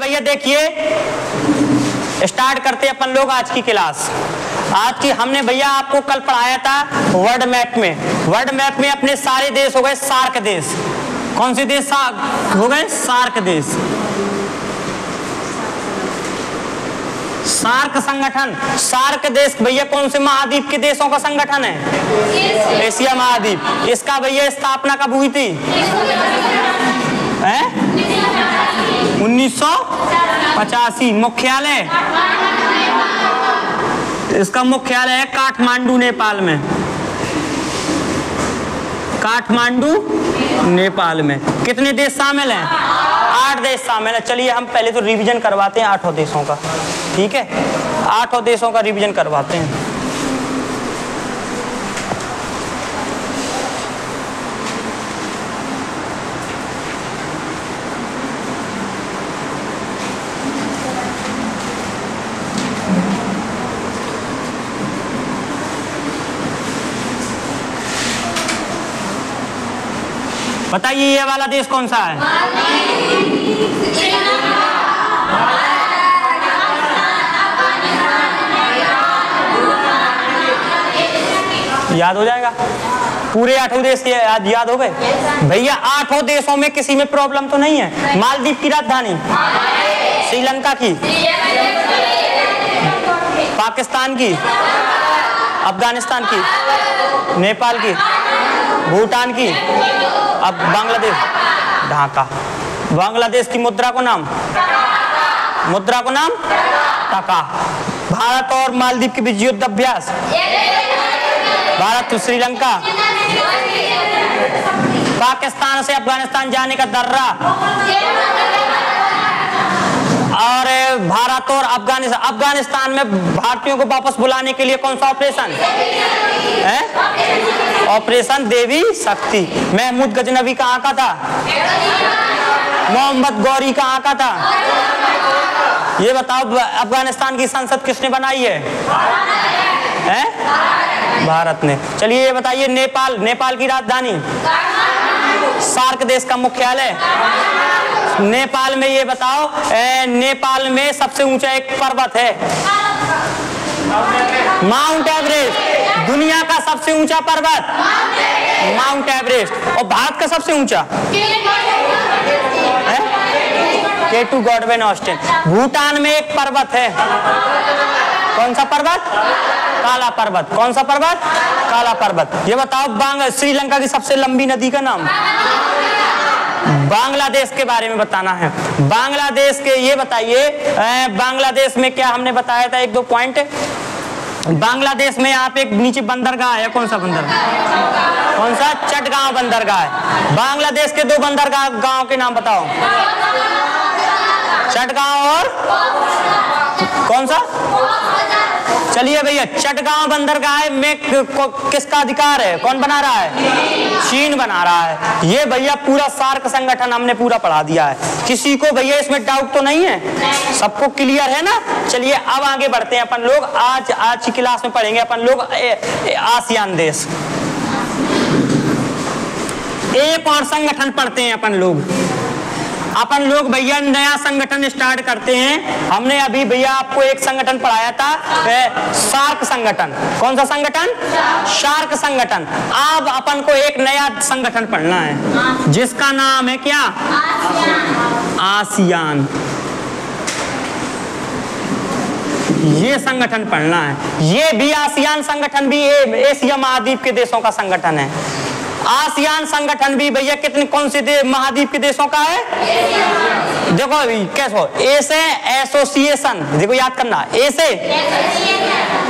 भैया देखिए स्टार्ट करते हैं अपन लोग आज की क्लास। आज की हमने भैया आपको कल पढ़ाया था वर्ल्ड मैप में। वर्ल्ड मैप में अपने सारे देश हो गए सार्क देश। कौन से देश हो गए? सार्क देश। सार्क संगठन, सार्क देश भैया कौन से महाद्वीप के देशों का संगठन है? एशिया महाद्वीप। इसका भैया स्थापना कब हुई थी? 1985। मुख्यालय, इसका मुख्यालय है काठमांडू नेपाल में। काठमांडू नेपाल में। कितने देश शामिल हैं? 8 देश शामिल है। चलिए हम पहले तो रिवीजन करवाते हैं 8 देशों का, ठीक है? 8 देशों का रिवीजन करवाते हैं। बताइए ये वाला देश कौन सा है? याद हो जाएगा? पूरे 8 देश याद हो गए भैया? 8 देशों में किसी में प्रॉब्लम तो नहीं है? मालदीव की राजधानी? श्रीलंका की? पाकिस्तान की? अफगानिस्तान की? नेपाल की? भूटान की? अब बांग्लादेश? ढाका। बांग्लादेश की मुद्रा को नाम? मुद्रा को नाम टका। भारत और मालदीव के बीच युद्ध अभ्यास? भारत तो श्रीलंका। पाकिस्तान से अफगानिस्तान जाने का दर्रा? और भारत और अफगानिस्तान में भारतीयों को वापस बुलाने के लिए कौन सा ऑपरेशन है? ऑपरेशन देवी शक्ति। महमूद गजनवी कहाँ का था? मोहम्मद गौरी कहाँ का था? ये बताओ अफगानिस्तान की संसद किसने बनाई है? भारत ने। चलिए ये बताइए नेपाल, नेपाल की राजधानी? सार्क देश का मुख्यालय? नेपाल में ये बताओ नेपाल में सबसे ऊंचा एक पर्वत है? Mount Everest. दुनिया का सबसे ऊंचा पर्वत माउंट एवरेस्ट। और भारत का सबसे ऊंचा K2 गॉडवेन ऑस्टिन। भूटान में एक पर्वत है, कौन सा पर्वत? काला पर्वत। कौन सा पर्वत? काला पर्वत। ये बताओ श्रीलंका की सबसे लंबी नदी का नाम? बांग्लादेश के बारे में बताना है। बांग्लादेश के ये बताइए बांग्लादेश में क्या हमने बताया था 1-2 पॉइंट। बांग्लादेश में यहाँ पे एक नीचे बंदरगाह है, कौन सा बंदरगाह? कौन सा? चटगांव बंदरगाह है। बांग्लादेश के 2 बंदरगाह गांव के नाम बताओ। चटगांव और कौन सा? चलिए भैया चटगांव बंदरगाह में किसका अधिकार है? कौन बना रहा है? चीन बना रहा है। ये भैया पूरा सार्क संगठन हमने पूरा पढ़ा दिया है। किसी को भैया इसमें डाउट तो नहीं है? सबको क्लियर है ना? चलिए अब आगे बढ़ते हैं अपन लोग। आज की क्लास में पढ़ेंगे अपन लोग आसियान देश। एक और संगठन पढ़ते हैं अपन लोग भैया नया संगठन स्टार्ट करते हैं। हमने अभी भैया आपको एक संगठन पढ़ाया था सार्क संगठन। कौन सा संगठन? सार्क संगठन। अब अपन को एक नया संगठन पढ़ना है जिसका नाम है क्या? आसियान। ये संगठन पढ़ना है। ये भी आसियान संगठन भी एशिया महाद्वीप के देशों का संगठन है। आसियान संगठन भी भैया कौन से महाद्वीप के देशों का है? देखो कैसे हो? ए से एसोसिएशन, देखो याद करना, ए से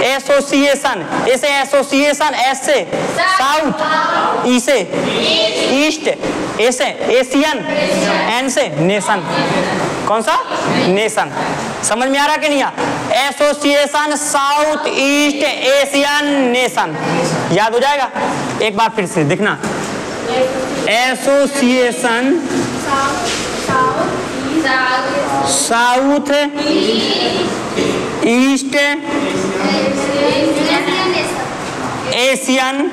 एसोसिएशन, ए से एसोसिएशन, एस से साउथ, ई से ईस्ट, ए से एशियन, एन से नेशन। कौन सा? नेशन। समझ में आ रहा कि नहीं? Association south east Asian nation. याद हो जाएगा? एक बार फिर से देखना। एसोसिएशन साउथ ईस्ट एशियन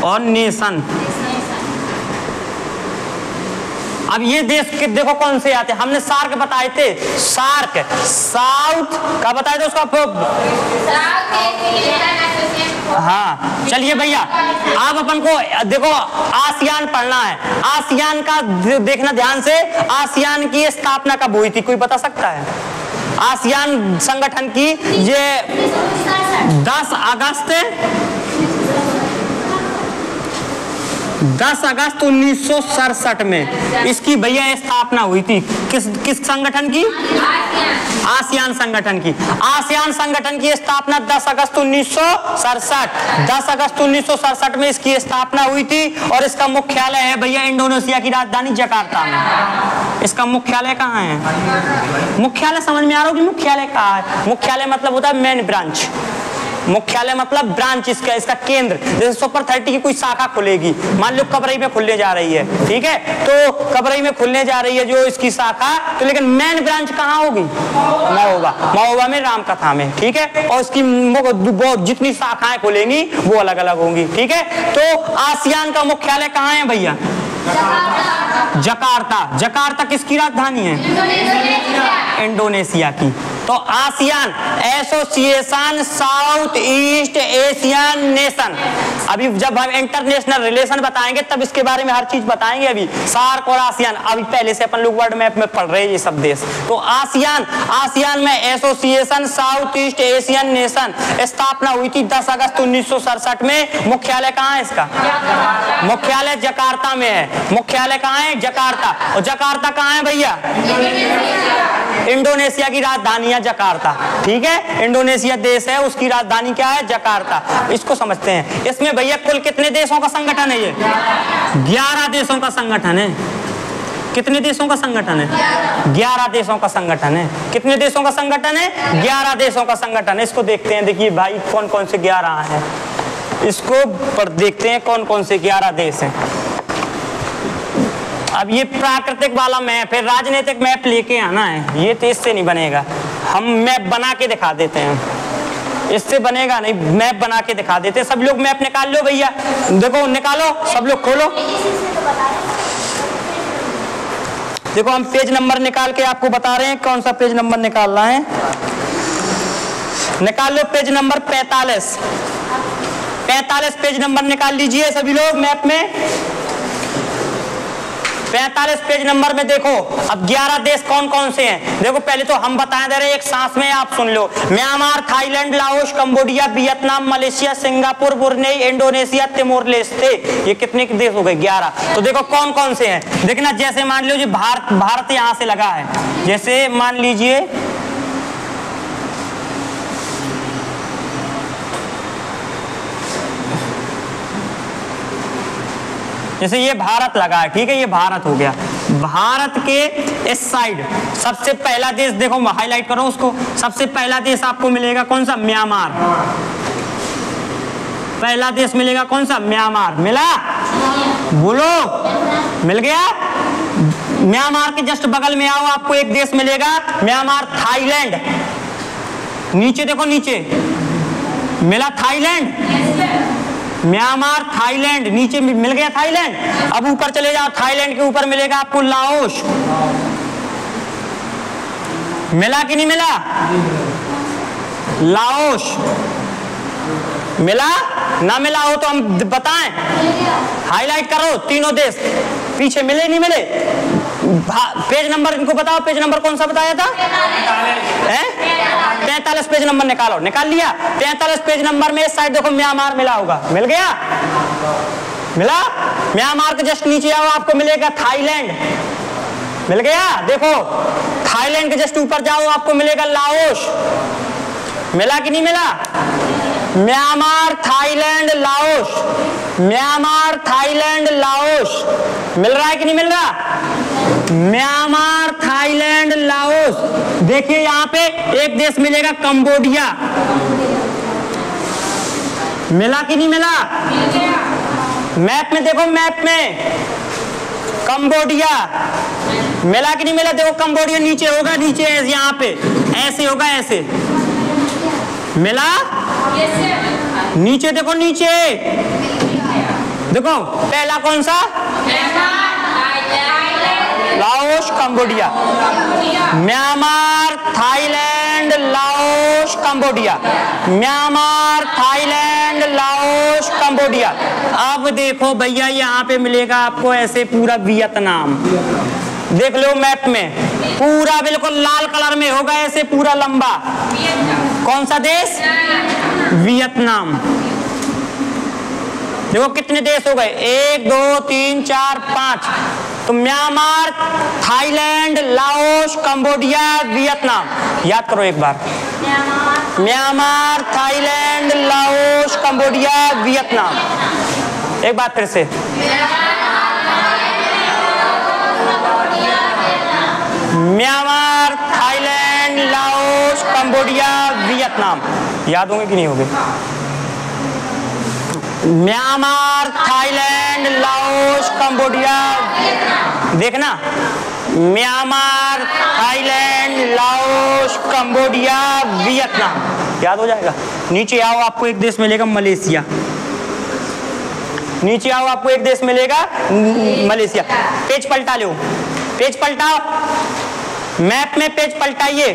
और नेशन। अब ये देश के देखो कौन से आते हैं, हमने सार्क बताए थे, सार्क साउथ का बताए थे उसका। हाँ चलिए भैया, आप अपन को देखो आसियान पढ़ना है। आसियान का देखना ध्यान से, आसियान की स्थापना कब हुई थी, कोई बता सकता है? आसियान संगठन की ये 10 अगस्त 1967 में इसकी भैया स्थापना हुई थी। किस संगठन की? आसियान संगठन की। आसियान संगठन की स्थापना 10 अगस्त 1967, 10 अगस्त 1967 में इसकी स्थापना हुई थी। और इसका मुख्यालय है भैया इंडोनेशिया की राजधानी जकार्ता में। इसका मुख्यालय कहाँ है? मुख्यालय समझ में आ रहा हो कि मुख्यालय कहाँ है? मुख्यालय मतलब होता है मेन ब्रांच। मुख्यालय मतलब ब्रांच, इसका केंद्र। जैसे सुपर 30 की कोई शाखा खुलेगी, मान लो कबरई में खुलने जा रही है, ठीक है, तो कबरई में खुलने जा रही है जो इसकी शाखा, तो लेकिन मेन ब्रांच कहाँ होगी? महोबा में, रामकथा में, ठीक है। और इसकी जितनी शाखाएं खुलेंगी वो अलग अलग होंगी, ठीक है। तो आसियान का मुख्यालय कहाँ है भैया? जकार्ता। जकार्ता किसकी राजधानी है? इंडोनेशिया की। तो ASEAN association south east Asian nation. अभी जब हम इंटरनेशनल रिलेशन बताएंगे तब इसके बारे में हर चीज बताएंगे। अभी सार्क और आसियान अभी पहले से अपन लोग वर्ल्ड मैप में पढ़ रहे हैं ये सब देश। तो आसियान में association south east Asian nation स्थापना हुई थी 10 अगस्त 1967 में। मुख्यालय कहाँ है इसका? मुख्यालय जकार्ता में है। मुख्यालय कहाँ है? जकार्ता। और जकार्ता कहाँ है भैया? इंडोनेशिया की राजधानी है जकार्ता, ठीक है। इंडोनेशिया देश है, उसकी राजधानी क्या है? जकार्ता। इसको समझते हैं। इसमें भैया कुल कितने देशों का संगठन है? ये 11 देशों का संगठन है। कितने देशों का संगठन है? 11 देशों का संगठन है। कितने देशों का संगठन है? 11 देशों का संगठन है। इसको देखते हैं, देखिए भाई कौन कौन से 11 हैं, इसको पर देखते हैं कौन कौन से 11 देश हैं। अब ये प्राकृतिक वाला मैप है, राजनीतिक मैप लेके आना है, ये तो इससे नहीं बनेगा। हम मैप बना के दिखा देते हैं, इससे बनेगा नहीं। मैप बना के दिखा देते हैं। सब लोग मैप निकाल लो भैया, देखो निकालो, सब लोग खोलो। देखो हम पेज नंबर निकाल के आपको बता रहे हैं कौन सा पेज नंबर निकालना है। निकाल लो पेज नंबर 45। 45 पेज नंबर निकाल लीजिए सभी लोग मैप में। 45 पेज नंबर में देखो अब 11 देश कौन कौन से हैं। देखो पहले तो हम बता दे रहे हैं, एक सांस में आप सुन लो। Myanmar, Thailand, Laos, Cambodia, Vietnam, Malaysia, Singapore, Brunei, Indonesia, Timor Leste. ये कितने के देश हो गए? 11। तो देखो कौन कौन से हैं। देखना, जैसे मान लो भारत यहाँ से लगा है, जैसे मान लीजिए जैसे ये भारत लगा है, ठीक है, ये भारत हो गया। भारत के इस साइड सबसे पहला देश देखो, हाईलाइट करो उसको। सबसे पहला देश आपको मिलेगा कौन सा? म्यांमार। पहला देश मिलेगा कौन सा? म्यांमार। मिला? बोलो, मिल गया? म्यांमार के जस्ट बगल में आओ, आपको एक देश मिलेगा म्यांमार। थाईलैंड, नीचे देखो, नीचे मिला थाईलैंड। म्यांमार, थाईलैंड, नीचे मिल गया थाईलैंड। अब ऊपर चले जाओ, थाईलैंड के ऊपर मिलेगा आपको लाओस। मिला कि नहीं मिला? लाओस मिला? ना मिला हो तो हम बताएं, हाईलाइट करो तीनों देश। पीछे मिले नहीं मिले? पेज नंबर इनको बताओ, पेज नंबर कौन सा बताया था? 43 पेज नंबर निकालो। निकाल लिया? 43 पेज नंबर में इस साइड देखो म्यांमार मिला होगा। मिल गया? मिला? म्यांमार के जस्ट नीचे आओ, आपको मिलेगा थाईलैंड। मिल गया? देखो थाईलैंड के जस्ट ऊपर जाओ, आपको मिलेगा लाओस। मिला कि नहीं मिला? Myanmar, Thailand, Laos. Myanmar, Thailand, Laos. मिल रहा है कि नहीं मिल रहा? Myanmar, Thailand, Laos. देखिए यहाँ पे एक देश मिलेगा कंबोडिया। मिला कि नहीं मिला? मैप में देखो, मैप में कंबोडिया। मिला कि नहीं मिला? देखो कंबोडिया नीचे होगा, नीचे यहाँ पे ऐसे होगा, ऐसे। मिला? नीचे देखो, नीचे देखो, पहला कौन सा? Cambodia. Myanmar, Thailand, Laos, Cambodia. Myanmar, Thailand, Laos, Cambodia. अब देखो भैया यहाँ पे मिलेगा आपको ऐसे पूरा वियतनाम, देख लो मैप में पूरा बिल्कुल लाल कलर में होगा ऐसे पूरा लंबा। कौन सा देश? वियतनाम। देखो कितने देश हो गए, 1 2 3 4 5। तो Myanmar, Thailand, Laos, Cambodia, Vietnam. याद करो एक बार, Myanmar, Thailand, Laos, Cambodia, Vietnam. एक बार फिर से, Myanmar, Thailand, Laos, Cambodia, Vietnam. याद होंगे कि नहीं होंगे? म्यांमार, थाईलैंड, लाओस, कंबोडिया, देखना, Myanmar, Thailand, Laos, Cambodia, Vietnam. याद हो जाएगा। नीचे आओ, आपको एक देश मिलेगा मलेशिया। नीचे आओ, आपको एक देश मिलेगा मलेशिया। पेज पलटा लो, पेज पलटाओ, मैप में पेज पलटाइए,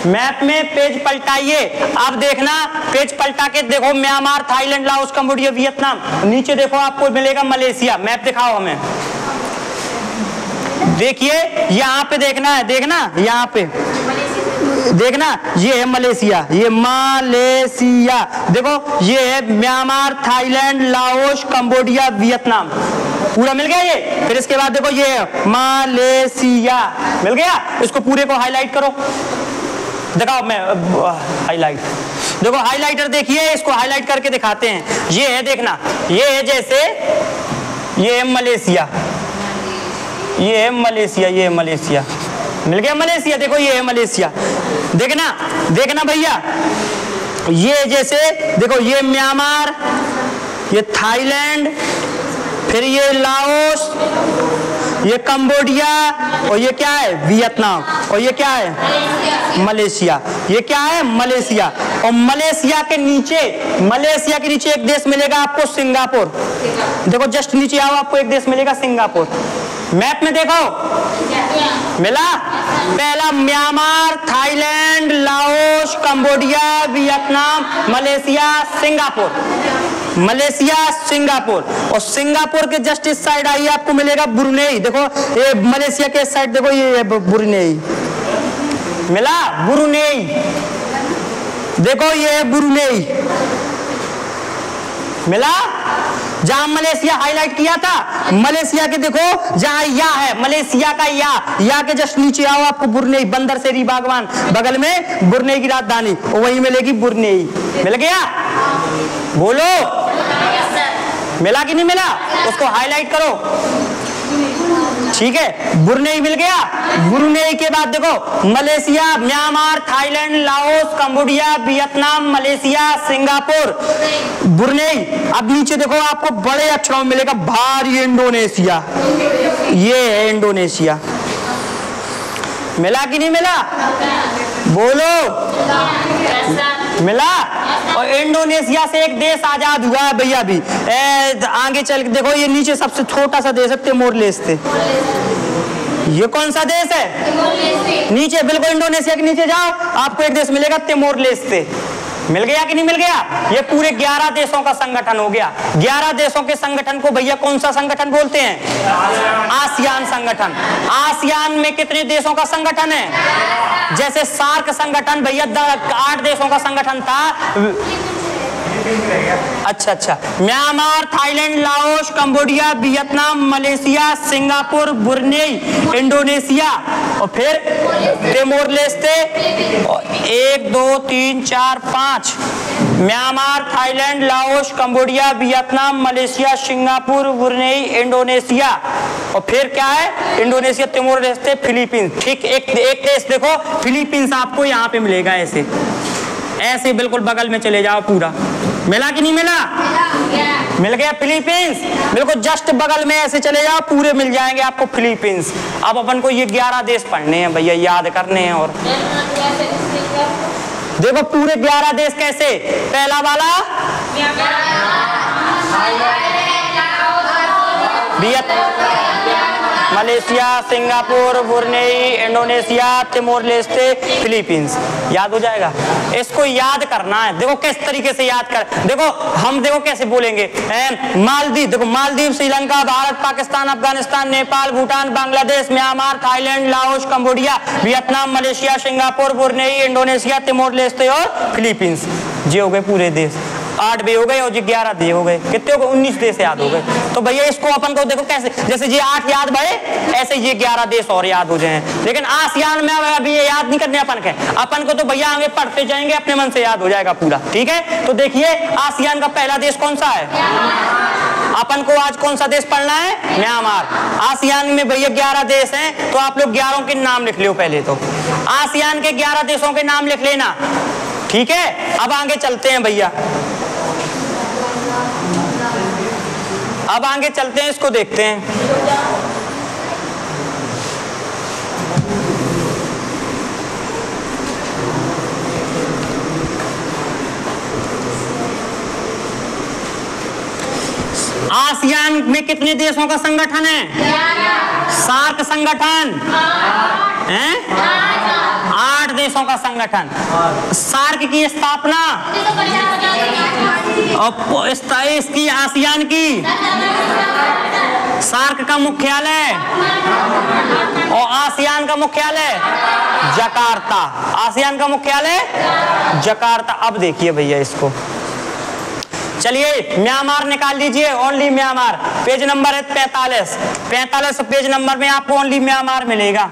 मैप में पेज पलटाइए। अब देखना, पेज पलटा के देखो Myanmar, Thailand, Laos, Cambodia, Vietnam. नीचे देखो आपको मिलेगा मलेशिया। मैप दिखाओ हमें, देखिए यहाँ पे देखना है, देखना यहाँ पे देखना, ये है मलेशिया, ये मलेशिया। देखो ये है Myanmar, Thailand, Laos, Cambodia, Vietnam. पूरा मिल गया ये। फिर इसके बाद देखो ये है मलेशिया, मिल गया। इसको पूरे को हाईलाइट करो, दिखाओ मैं हाईलाइट। देखो हाईलाइटर देखिए, इसको हाईलाइट करके दिखाते हैं। ये है, देखना, ये है जैसे, ये है मलेशिया, ये है मलेशिया, ये है मलेशिया। मिल गया मलेशिया। देखो ये है मलेशिया, देखना, देखना भैया, ये जैसे देखो, ये म्यांमार, ये थाईलैंड, फिर ये लाओस, ये कंबोडिया, और ये क्या है? वियतनाम। और ये क्या है? मलेशिया। ये क्या है? मलेशिया। और मलेशिया के नीचे, मलेशिया के नीचे एक देश मिलेगा आपको, सिंगापुर। देखो जस्ट नीचे आओ, आपको एक देश मिलेगा सिंगापुर। मैप में देखो, मिला? पहला Myanmar, Thailand, Laos, Cambodia, Vietnam, Malaysia, Singapore. Malaysia, Singapore. और सिंगापुर के जस्ट इस साइड आइए, आपको मिलेगा ब्रुनेई। देखो ये मलेशिया के साइड देखो, ये ब्रुनेई मिला, ब्रुनेई। देखो ये ब्रुनेई मिला। जहां मलेशिया हाईलाइट किया था, मलेशिया के देखो जहां या है, मलेशिया का या के जस्ट नीचे आओ, आपको ब्रुनेई, बंदर सेरी बागवान, बगल में ब्रुनेई की राजधानी, वहीं मिलेगी ब्रुनेई। मिल गया? बोलो, मिला कि नहीं मिला? उसको हाईलाइट करो, ठीक है। ब्रुनेई मिल गया। ब्रुनेई के बाद देखो Malaysia, Myanmar, Thailand, Laos, Cambodia, Vietnam, Malaysia, Singapore, Brunei. अब नीचे देखो, आपको बड़े अक्षरों में मिलेगा भारी इंडोनेशिया। ये है इंडोनेशिया। मिला कि नहीं मिला? बोलो, मिला। और इंडोनेशिया से एक देश आजाद हुआ है भैया अभी, आगे चल के देखो, ये नीचे सबसे छोटा सा देश है तिमोर लेस्ते। ये कौन सा देश है? नीचे बिल्कुल इंडोनेशिया के नीचे जाओ, आपको एक देश मिलेगा तिमोर लेस्ते। मिल गया कि नहीं मिल गया? ये पूरे 11 देशों का संगठन हो गया। 11 देशों के संगठन को भैया कौन सा संगठन बोलते हैं? आसियान संगठन। आसियान में कितने देशों का संगठन है? जैसे सार्क संगठन भैया 8 देशों का संगठन था। अच्छा, Myanmar, Thailand, Laos, Cambodia, Vietnam, Malaysia, Singapore, Brunei, Indonesia, और फिर Timor Leste. 1 2 3 4 5। Myanmar, Thailand, Laos, Cambodia, Vietnam, Malaysia, Singapore, Brunei, Indonesia, और फिर क्या है? Indonesia, Timor लेस्ते, Philippines. ठीक, एक देश देखो, फिलीपींस आपको यहाँ पे मिलेगा, ऐसे ऐसे बिल्कुल बगल में चले जाओ पूरा। मिला कि नहीं मिला? मिल गया फिलीपींस। बिल्कुल जस्ट बगल में ऐसे चले जाओ, पूरे मिल जाएंगे आपको फिलीपींस। अब अपन को ये 11 देश पढ़ने हैं भैया, याद करने हैं। और देखो पूरे 11 देश कैसे। पहला वाला Malaysia, Singapore, Brunei, Indonesia, Timor Leste, Philippines. याद हो जाएगा। इसको याद करना है। देखो किस तरीके से याद कर, देखो हम देखो कैसे बोलेंगे। मालदीव, देखो Maldives, Sri Lanka, Bharat, Pakistan, Afghanistan, Nepal, Bhutan, Bangladesh, Myanmar, Thailand, Laos, Cambodia, Vietnam, Malaysia, Singapore, Brunei, Indonesia, Timor Leste और फिलीपींस। ये हो गए पूरे देश। 8 बे हो गए और 11 दे हो गए। कितने हो गए? 19 देश याद हो गए। तो भैया इसको अपन को देखो कैसे, जैसे ये 8 याद भरे, ऐसे ये 11 देश और याद हो जाए। लेकिन आसियान में अभी ये याद नहीं करने अपन के, अपन को तो भैया आगे पढ़ते जाएंगे, अपने मन से याद हो जाएगा पूरा। ठीक है, तो देखिए आसियान का पहला देश कौन सा है? अपन को आज कौन सा देश पढ़ना है? म्यांमार। आसियान में भैया 11 देश हैं, तो आप लोग 11 के नाम लिख लो। पहले तो आसियान के 11 देशों के नाम लिख लेना। ठीक है, अब आगे चलते हैं भैया, अब आगे चलते हैं, इसको देखते हैं। आसियान में कितने देशों का संगठन है? सार्क संगठन है, 8 देशों का संगठन। सार्क की स्थापना और इसकी आसियान की, सार्क का मुख्यालय और आसियान का मुख्यालय जकार्ता। आसियान का मुख्यालय जकार्ता। अब देखिए भैया इसको, चलिए म्यांमार निकाल लीजिए, ओनली म्यांमार। पेज नंबर है 45। 45 पेज नंबर में आपको ओनली म्यांमार मिलेगा।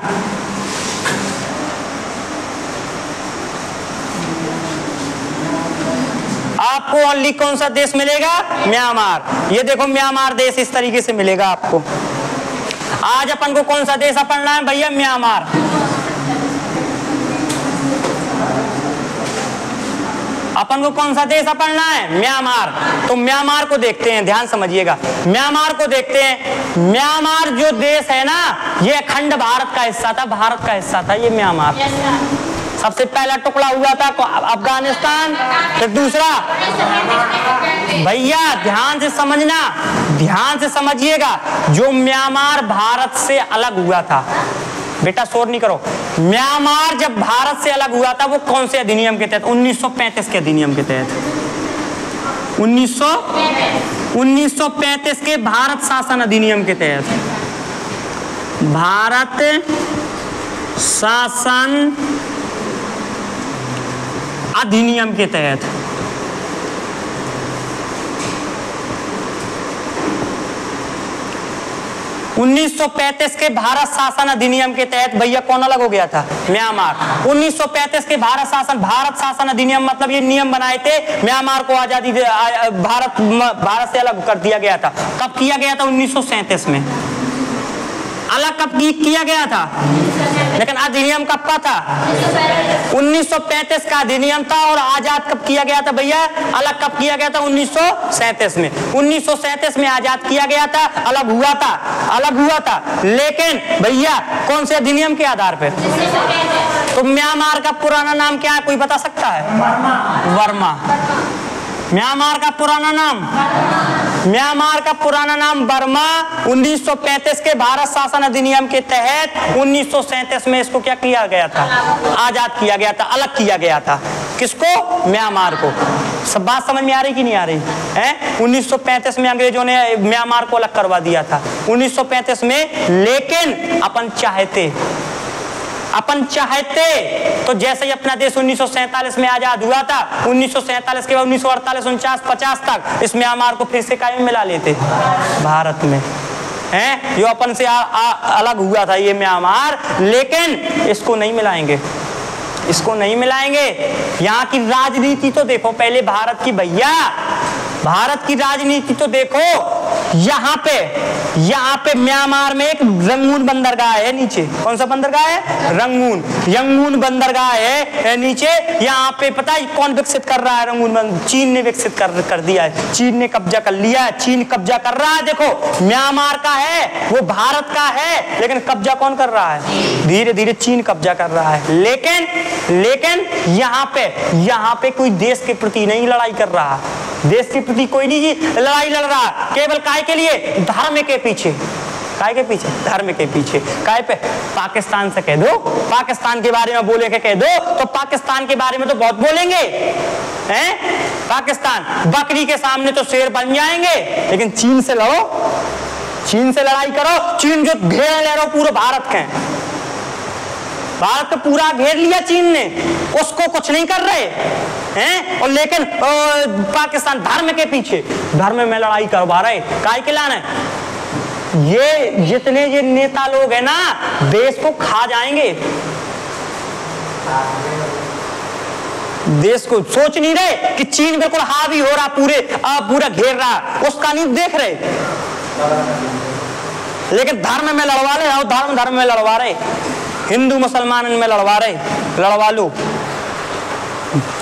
आपको ओनली कौन सा देश मिलेगा? म्यांमार। ये देखो म्यांमार देश इस तरीके से मिलेगा आपको। आज अपन को कौन सा देश पढ़ना है भैया? म्यांमार। अपन को कौन सा देश पढ़ना है? म्यांमार। तो म्यांमार को देखते हैं, ध्यान समझिएगा, म्यांमार को देखते हैं। म्यांमार जो देश है ना, ये अखंड भारत का हिस्सा था, भारत का हिस्सा था ये म्यांमार। सबसे पहला टुकड़ा हुआ था अफगानिस्तान, फिर दूसरा, भैया ध्यान से समझना, ध्यान से समझिएगा, जो म्यांमार भारत से अलग हुआ था, बेटा शोर नहीं करो, म्यांमार जब भारत से अलग हुआ था वो कौन से अधिनियम के तहत? 1935 के अधिनियम के तहत। 1935 के भारत शासन अधिनियम के तहत, भारत शासन अधिनियम के तहत। उन्नीस सौ 1935 के भारत शासन अधिनियम के तहत भैया कौन अलग हो गया था? म्यांमार। 1935 के भारत शासन अधिनियम मतलब ये नियम बनाए थे, म्यांमार को आजादी भारत से अलग कर दिया गया था। कब किया गया था? 1937 में। अलग कब किया गया था? लेकिन अधिनियम कब का था? 1935 का अधिनियम था। और आजाद कब किया गया था भैया? अलग कब किया गया था? 1937 में। 1937 में आजाद किया गया था, अलग हुआ था, अलग हुआ था। लेकिन भैया कौन से अधिनियम के आधार पे? तो म्यांमार का पुराना नाम क्या है, कोई बता सकता है? वर्मा। म्यांमार का पुराना नाम, म्यांमार का पुराना नाम बर्मा। 1935 के भारत शासन अधिनियम के तहत 1937 में इसको क्या किया गया था? आजाद किया गया था, अलग किया गया था। किसको? म्यांमार को। सब बात समझ में आ रही कि नहीं आ रही है? 1935 में अंग्रेजों ने म्यांमार को अलग करवा दिया था 1935 में। लेकिन अपन चाहते तो जैसे ही अपना देश 1947 में आजाद हुआ था, 1947 के बाद 1948, 49, 50 तक इस म्यांमार को फिर से कायम मिला लेते भारत में, हैं? जो अपन से अलग हुआ था ये म्यांमार। लेकिन इसको नहीं मिलाएंगे, इसको नहीं मिलाएंगे। यहाँ की राजनीति तो देखो पहले भारत की भैया, भारत की राजनीति तो देखो। यहाँ पे म्यांमार में एक रंगून बंदरगाह है नीचे। कौन सा बंदरगाह है? रंगून बंदरगाह है नीचे। यहाँ पे पता है कौन विकसित कर रहा है? रंगून चीन ने विकसित कर दिया है। चीन ने कब्जा कर लिया है, चीन कब्जा कर रहा है। देखो म्यांमार का है, वो भारत का है, लेकिन कब्जा कौन कर रहा है? धीरे धीरे चीन कब्जा कर रहा है। लेकिन यहाँ पे कोई देश के प्रति नहीं लड़ाई कर रहा, देश के प्रति कोई नहीं लड़ाई लड़ रहा, केवल काय के लिए? धर्म के पीछे, काय के पीछे? धर्म के पीछे। काय पे? पाकिस्तान से कह दो, पाकिस्तान के बारे में बोले के कह दो तो पाकिस्तान के बारे में तो बहुत बोलेंगे हैं। पाकिस्तान बकरी के सामने तो शेर बन जाएंगे, लेकिन चीन से लड़ो, चीन से लड़ाई करो। चीन जो घेर ले रहे हो पूरे भारत के, भारत को पूरा घेर लिया चीन ने, उसको कुछ नहीं कर रहे हैं। और लेकिन पाकिस्तान धर्म के पीछे, धर्म में लड़ाई करवा रहे। काय के लाने? ये जितने ये नेता लोग हैं ना, देश को खा जाएंगे। देश को सोच नहीं रहे कि चीन बिल्कुल हावी हो रहा, पूरा घेर रहा, उसका नहीं देख रहे, लेकिन धर्म में लड़वा रहे। और धर्म में लड़वा रहे, हिंदू मुसलमान में लड़वा रहे। लड़वा लो,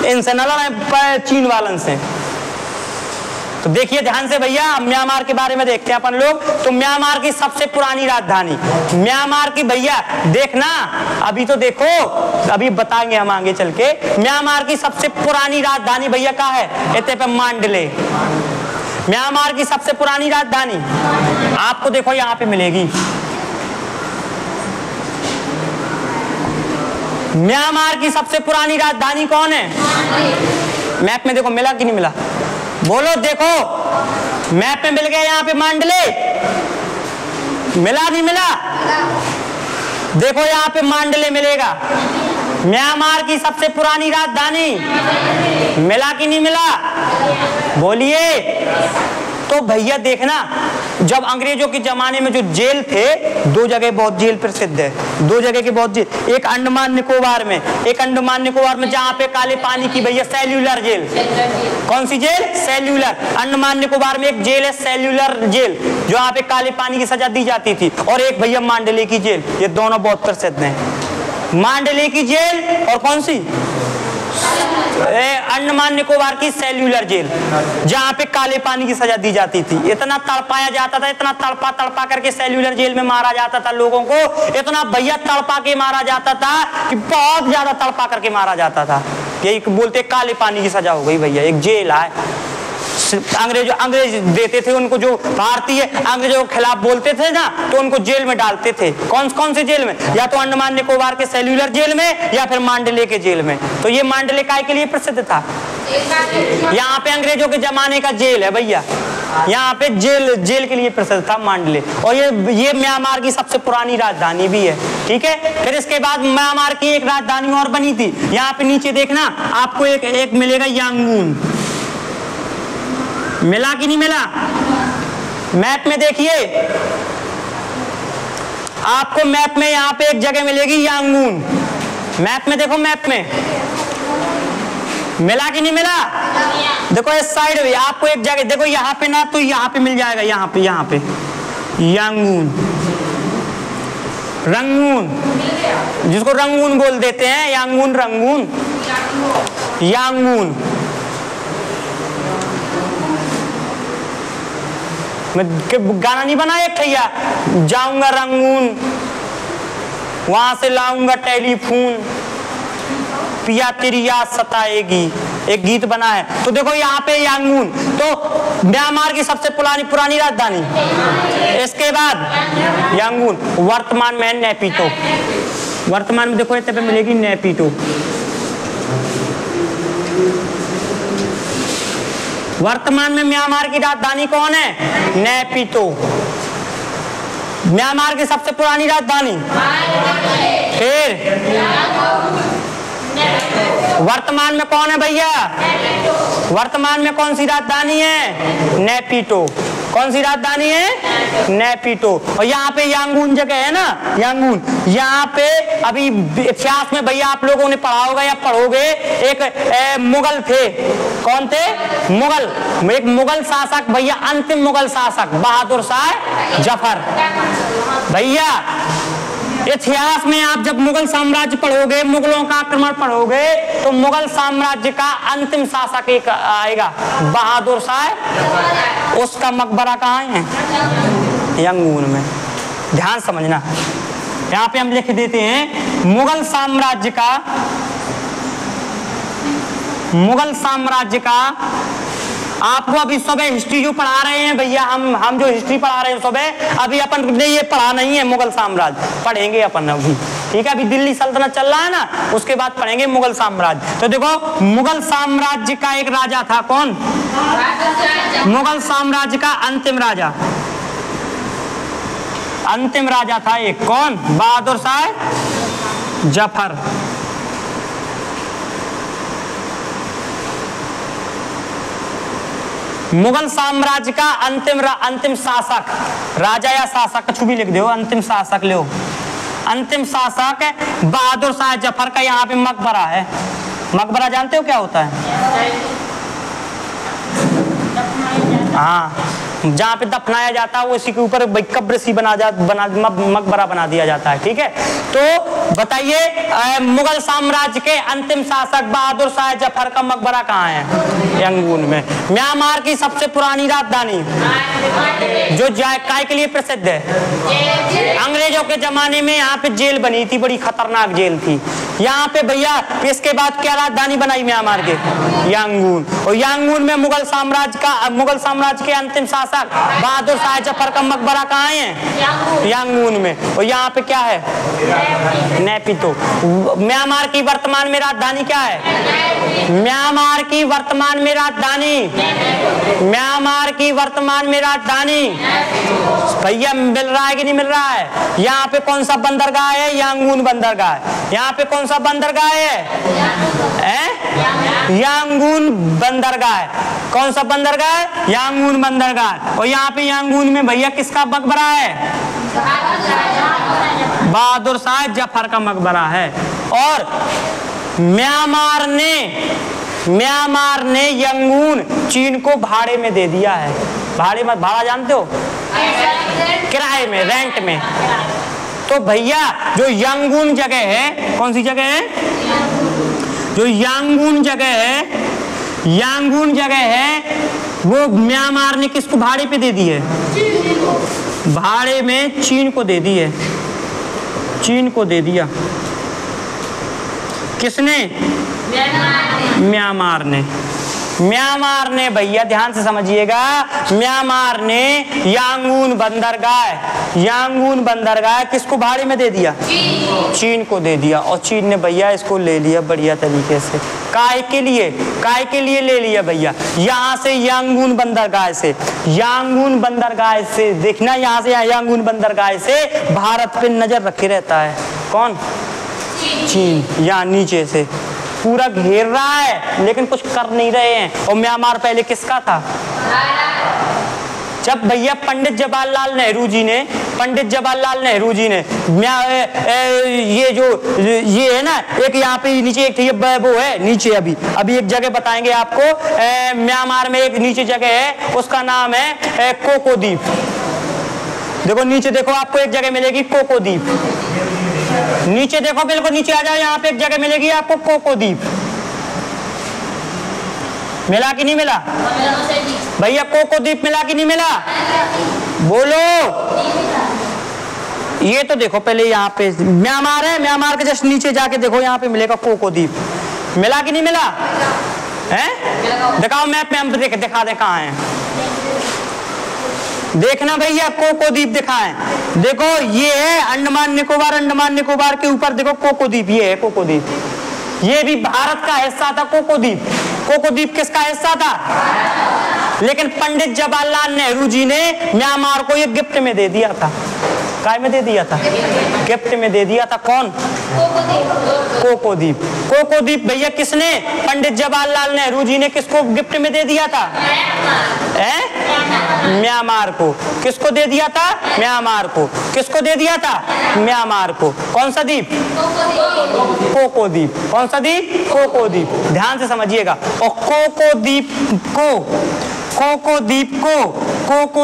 इनसे न लड़े, चीन वालन से। तो देखिए ध्यान से भैया, म्यांमार के बारे में देखते हैं अपन लोग। तो म्यांमार की सबसे पुरानी राजधानी, म्यांमार की भैया देखना, अभी तो देखो, अभी बताएंगे हम आगे चल के। म्यांमार की सबसे पुरानी राजधानी भैया कहाँ है? इतने पे मांडले। म्यांमार की सबसे पुरानी राजधानी आपको देखो यहाँ पे मिलेगी। म्यांमार की सबसे पुरानी राजधानी कौन है? मैप में देखो, मिला कि नहीं मिला? बोलो, देखो मैप में मिल गया यहाँ पे मांडले। मिला नहीं मिला? देखो यहाँ पे मांडले मिलेगा। म्यांमार की सबसे पुरानी राजधानी मिला कि नहीं मिला? बोलिए। तो भैया देखना, जब अंग्रेजों के जमाने में जो जेल थे, दो जगह बहुत जेल प्रसिद्ध है, दो जगह की बहुत जेल। एक अंडमान निकोबार में, एक अंडमान निकोबार में जहाँ पे काले पानी की भैया सेल्यूलर जेल। कौन सी जेल? सेल्यूलर। अंडमान निकोबार में एक जेल है सेल्यूलर जेल, जो यहाँ पे काले पानी की सजा दी जाती थी। और एक भैया मांडले की जेल, ये दोनों बहुत प्रसिद्ध हैं। मांडले की जेल और कौन सी? अंडमान निकोबार की सेल्यूलर जेल, जहाँ पे काले पानी की सजा दी जाती थी। इतना तड़पाया जाता था, इतना तड़पा करके सेल्यूलर जेल में मारा जाता था लोगों को। इतना भैया तड़पा के मारा जाता था कि बहुत ज्यादा तड़पा करके मारा जाता था। यही बोलते काले पानी की सजा हो गई भैया। एक जेल है, अंग्रेज देते थे उनको, जो भारतीय अंग्रेजों के खिलाफ बोलते थे ना, तो उनको जेल में डालते थे। कौन से जेल में? या तो अंडमान निकोबार के सेल्यूलर जेल में, या फिर मांडले के जेल में। तो ये मांडले काय के लिए प्रसिद्ध था? यहाँ पे अंग्रेजों के जमाने का जेल है भैया, यहाँ पे जेल के लिए प्रसिद्ध था मांडले। और ये म्यांमार की सबसे पुरानी राजधानी भी है। ठीक है, फिर इसके बाद म्यांमार की एक राजधानी और बनी थी। यहाँ पे नीचे देखना, आपको एक मिलेगा यांगून। मिला कि नहीं मिला? मैप में देखिए, आपको मैप में यहाँ पे एक जगह मिलेगी यांगून। मैप में देखो, मैप में मिला कि नहीं मिला? देखो इस साइड में आपको एक जगह देखो, यहाँ पे ना, तो यहाँ पे मिल जाएगा, यहाँ पे यांगून, रंगून, जिसको रंगून बोल देते हैं, यांगून, रंगून, यांगून। मैं गाना नहीं बनाया भैया, जाऊंगा रंगून, वहां से लाऊंगा टेलीफोन, पिया तेरी याद सताएगी, एक गीत बना है। तो देखो यहाँ पे यांगून, तो म्यांमार की सबसे पुरानी राजधानी। इसके बाद यांगून, वर्तमान में नेपीतो। वर्तमान में देखो इतने पे मिलेगी नेपीतो। वर्तमान में म्यांमार की राजधानी कौन है? नेपीतो। म्यांमार की सबसे पुरानी राजधानी। फिर वर्तमान में कौन है भैया? वर्तमान में कौन सी राजधानी है? नेपीतो। कौन सी राजधानी है? नेपीतो। और यहाँ पे यांगून जगह है ना, यांगून, यहाँ पे अभी इतिहास में भैया आप लोगों ने पढ़ा होगा या पढ़ोगे, एक मुगल थे। कौन थे? मुगल। एक मुगल शासक भैया, अंतिम मुगल शासक बहादुर शाह जफर। भैया इतिहास में आप जब मुगल साम्राज्य पढ़ोगे, मुगलों का आक्रमण पढ़ोगे, तो मुगल साम्राज्य का अंतिम शासक एक आएगा, बहादुर शाह। उसका मकबरा कहाँ है? यांगून में। ध्यान समझना, यहाँ पे हम लिख देते हैं, मुगल साम्राज्य का आपको अभी सुबह हिस्ट्री जो पढ़ा रहे हैं भैया, हम जो हिस्ट्री पढ़ा रहे हैं सुबह, अभी अपन ने ये पढ़ा नहीं है मुगल साम्राज्य, पढ़ेंगे अपन अभी, ठीक है। अभी दिल्ली सल्तनत चल रहा है ना, उसके बाद पढ़ेंगे मुगल साम्राज्य। तो देखो मुगल साम्राज्य का एक राजा था, कौन? मुगल साम्राज्य का अंतिम राजा, अंतिम राजा था एक, कौन? बहादुर शाह जफर। मुगल साम्राज्य का अंतिम शासक, राजा या शासक कुछ भी लिख दो, अंतिम शासक लो, अंतिम शासक बहादुर शाह जफर का यहाँ पे मकबरा है। मकबरा जानते हो क्या होता है? हाँ, जहाँ पे दफनाया जाता है वो इसी के ऊपर कब्र सी मकबरा बना दिया जाता है, ठीक है। तो बताइए मुगल साम्राज्य के अंतिम शासक बहादुर शाह जफर का मकबरा कहाँ है? यंगून में। म्यांमार की सबसे पुरानी राजधानी जो काय के लिए प्रसिद्ध है? अंग्रेजों के जमाने में यहाँ पे जेल बनी थी, बड़ी खतरनाक जेल थी यहाँ पे भैया। इसके बाद क्या राजधानी बनाई म्यांमार के? यांगून। और यांगून में मुगल साम्राज्य के अंतिम शासक बहादुर शाह जफर का मकबरा कहाँ है? यांगून में। और यहाँ पे क्या है? नेपितो। म्यांमार की वर्तमान में राजधानी क्या है? म्यांमार की वर्तमान में राजधानी, म्यांमार की वर्तमान में राजधानी भैया मिल रहा है कि नहीं मिल रहा है? यहाँ पे कौन सा बंदरगाह है? यांगून बंदरगाह। यहाँ पे कौन सा बंदरगाह है? यांगून बंदरगाह। कौन सा बंदरगाह? यांगून बंदरगाह। और यहाँ पे यांगून में भैया किसका मकबरा है? बहादुर शाह जफर का मकबरा है। और म्यांमार ने यांगून चीन को भाड़े में दे दिया है। भाड़ा जानते हो? किराए में, रेंट में। तो भैया जो यांगून जगह है, कौन सी जगह है? जो यांगून जगह है वो म्यांमार ने किसको भाड़े पे दे दी है? भाड़े में चीन को दे दी है। चीन को दे दिया। किसने? म्यांमार ने। म्यांमार ने भैया ध्यान से समझिएगा, म्यांमार ने यांगून बंदरगाह किसको भाड़े में दे दिया? चीन को दे दिया। और चीन ने भैया इसको ले लिया बढ़िया तरीके से। काय के लिए ले लिया भैया? यहाँ से यांगून बंदरगाह से देखना, यहाँ से यांगून बंदरगाह से भारत पे नजर रखे रहता है। कौन? चीन। यहाँ नीचे से पूरा घेर रहा है लेकिन कुछ कर नहीं रहे हैं। और म्यांमार पहले किसका था? जब भैया पंडित जवाहरलाल नेहरू जी ने ये है ना, एक यहाँ पे नीचे एक वो है नीचे, अभी एक जगह बताएंगे आपको। म्यांमार में एक नीचे जगह है, उसका नाम है कोको द्वीप। देखो नीचे देखो, आपको एक जगह मिलेगी कोको द्वीप। नीचे देखो, बिल्कुल नीचे आ जाओ, यहाँ पे एक जगह मिलेगी आपको कोको द्वीप। मिला कि नहीं मिला भैया? कोको द्वीप मिला कि नहीं मिला? बोलो। ये तो देखो पहले यहाँ पे म्यांमार है, म्यांमार के जस्ट नीचे जाके देखो, यहाँ पे मिलेगा कोको द्वीप। मिला कि नहीं मिला? है? दिखाओ मैप में, हम दिखा दे कहाँ है। देखना भैया, कोको द्वीप दिखाएं। देखो ये है अंडमान निकोबार के ऊपर देखो कोको द्वीप, ये है कोको द्वीप। ये भी भारत का हिस्सा था कोको द्वीप। कोको द्वीप किसका हिस्सा था? लेकिन पंडित जवाहरलाल नेहरू जी ने म्यांमार को ये गिफ्ट में दे दिया था। काय में दे दिया था? गिफ्ट में दे दिया था। कौन? कोको द्वीप। कोको द्वीप भैया किसने? पंडित जवाहरलाल नेहरू जी ने किसको गिफ्ट में दे दिया था? म्यांमार को। किसको दे दिया था? म्यांमार को। किसको दे दिया था? म्यांमार को। कौन सा द्वीप? कोको द्वीप। कौन सा द्वीप? कोको द्वीप। ध्यान से समझिएगा। और कोको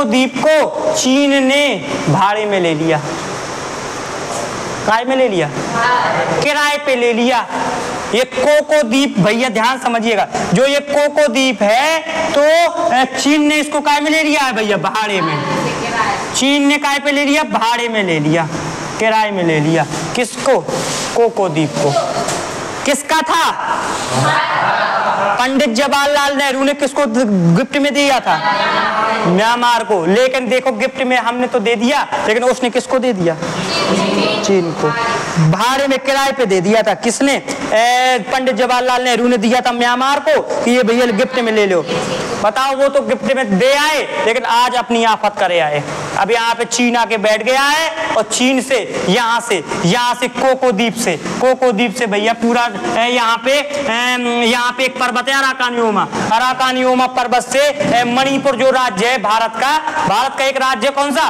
द्वीप को चीन ने भाड़े में ले लिया। काय में ले लिया? किराए पे ले लिया। ये कोको द्वीप भैया ध्यान समझिएगा, जो ये कोको द्वीप है तो चीन ने इसको काय में ले लिया है भैया? भाड़े में। चीन ने काय पे ले लिया? भाड़े में ले लिया, किराए में ले लिया। किसको? कोको द्वीप को। किसका था? पंडित जवाहरलाल नेहरू ने किसको गिफ्ट में दिया था? म्यांमार को। लेकिन देखो गिफ्ट में हमने तो दे दिया, लेकिन उसने किसको दे दिया? चीन को। भाड़े में किराए पे दे दिया था। किसने? पंडित जवाहरलाल नेहरू ने दिया था म्यांमार को कि ये भैया गिफ्ट में ले लो। बताओ, वो तो गिफ्ट में दे आए, लेकिन आज अपनी आफत करे आए। अब यहाँ पे चीन आके बैठ गया है और चीन से यहाँ से कोको द्वीप से भैया पूरा यहाँ पे एक पर्वत है अराकानियोमा पर्वत से मणिपुर जो राज्य है भारत का एक राज्य कौन सा?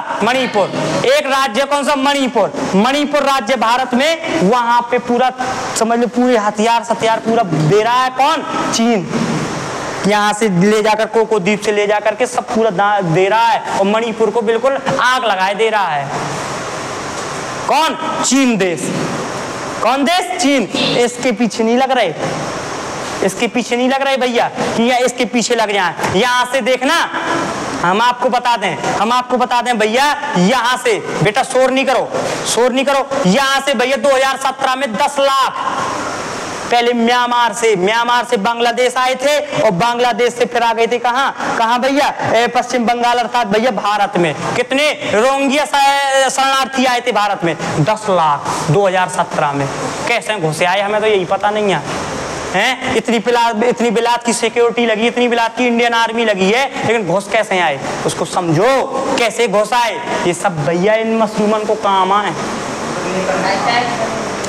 मणिपुर राज्य भारत में। वहां पे पूरा समझ लो पूरे हथियार पूरा दे रहा है कौन? चीन। यहाँ से ले जाकर कोको द्वीप से ले जाकर के सब पूरा दे रहा है और मणिपुर को बिल्कुल आग लगाए दे रहा है। कौन? चीन देश। कौन देश? चीन। इसके पीछे नहीं लग रहे भैया कि या इसके पीछे लग जाए। यहाँ से देखना, हम आपको बता दें भैया, यहाँ से बेटा शोर नहीं करो। यहाँ से भैया 2017 में 10 लाख पहले म्यांमार से बांग्लादेश आए थे और बांग्लादेश से फिर आ गए थे कहाँ भैया? पश्चिम बंगाल अर्थात भैया भारत में। कितने रोहिंग्या शरणार्थी आए थे भारत में? 10 लाख 2017 में। कैसे घुसे आए हमें तो यही पता नहीं है। इतनी बिलात की सिक्योरिटी लगी, इतनी बिलात की इंडियन आर्मी लगी है, लेकिन घुस कैसे आए उसको समझो। कैसे घुस आए? ये सब भैया इन मसलूमन को काम आए।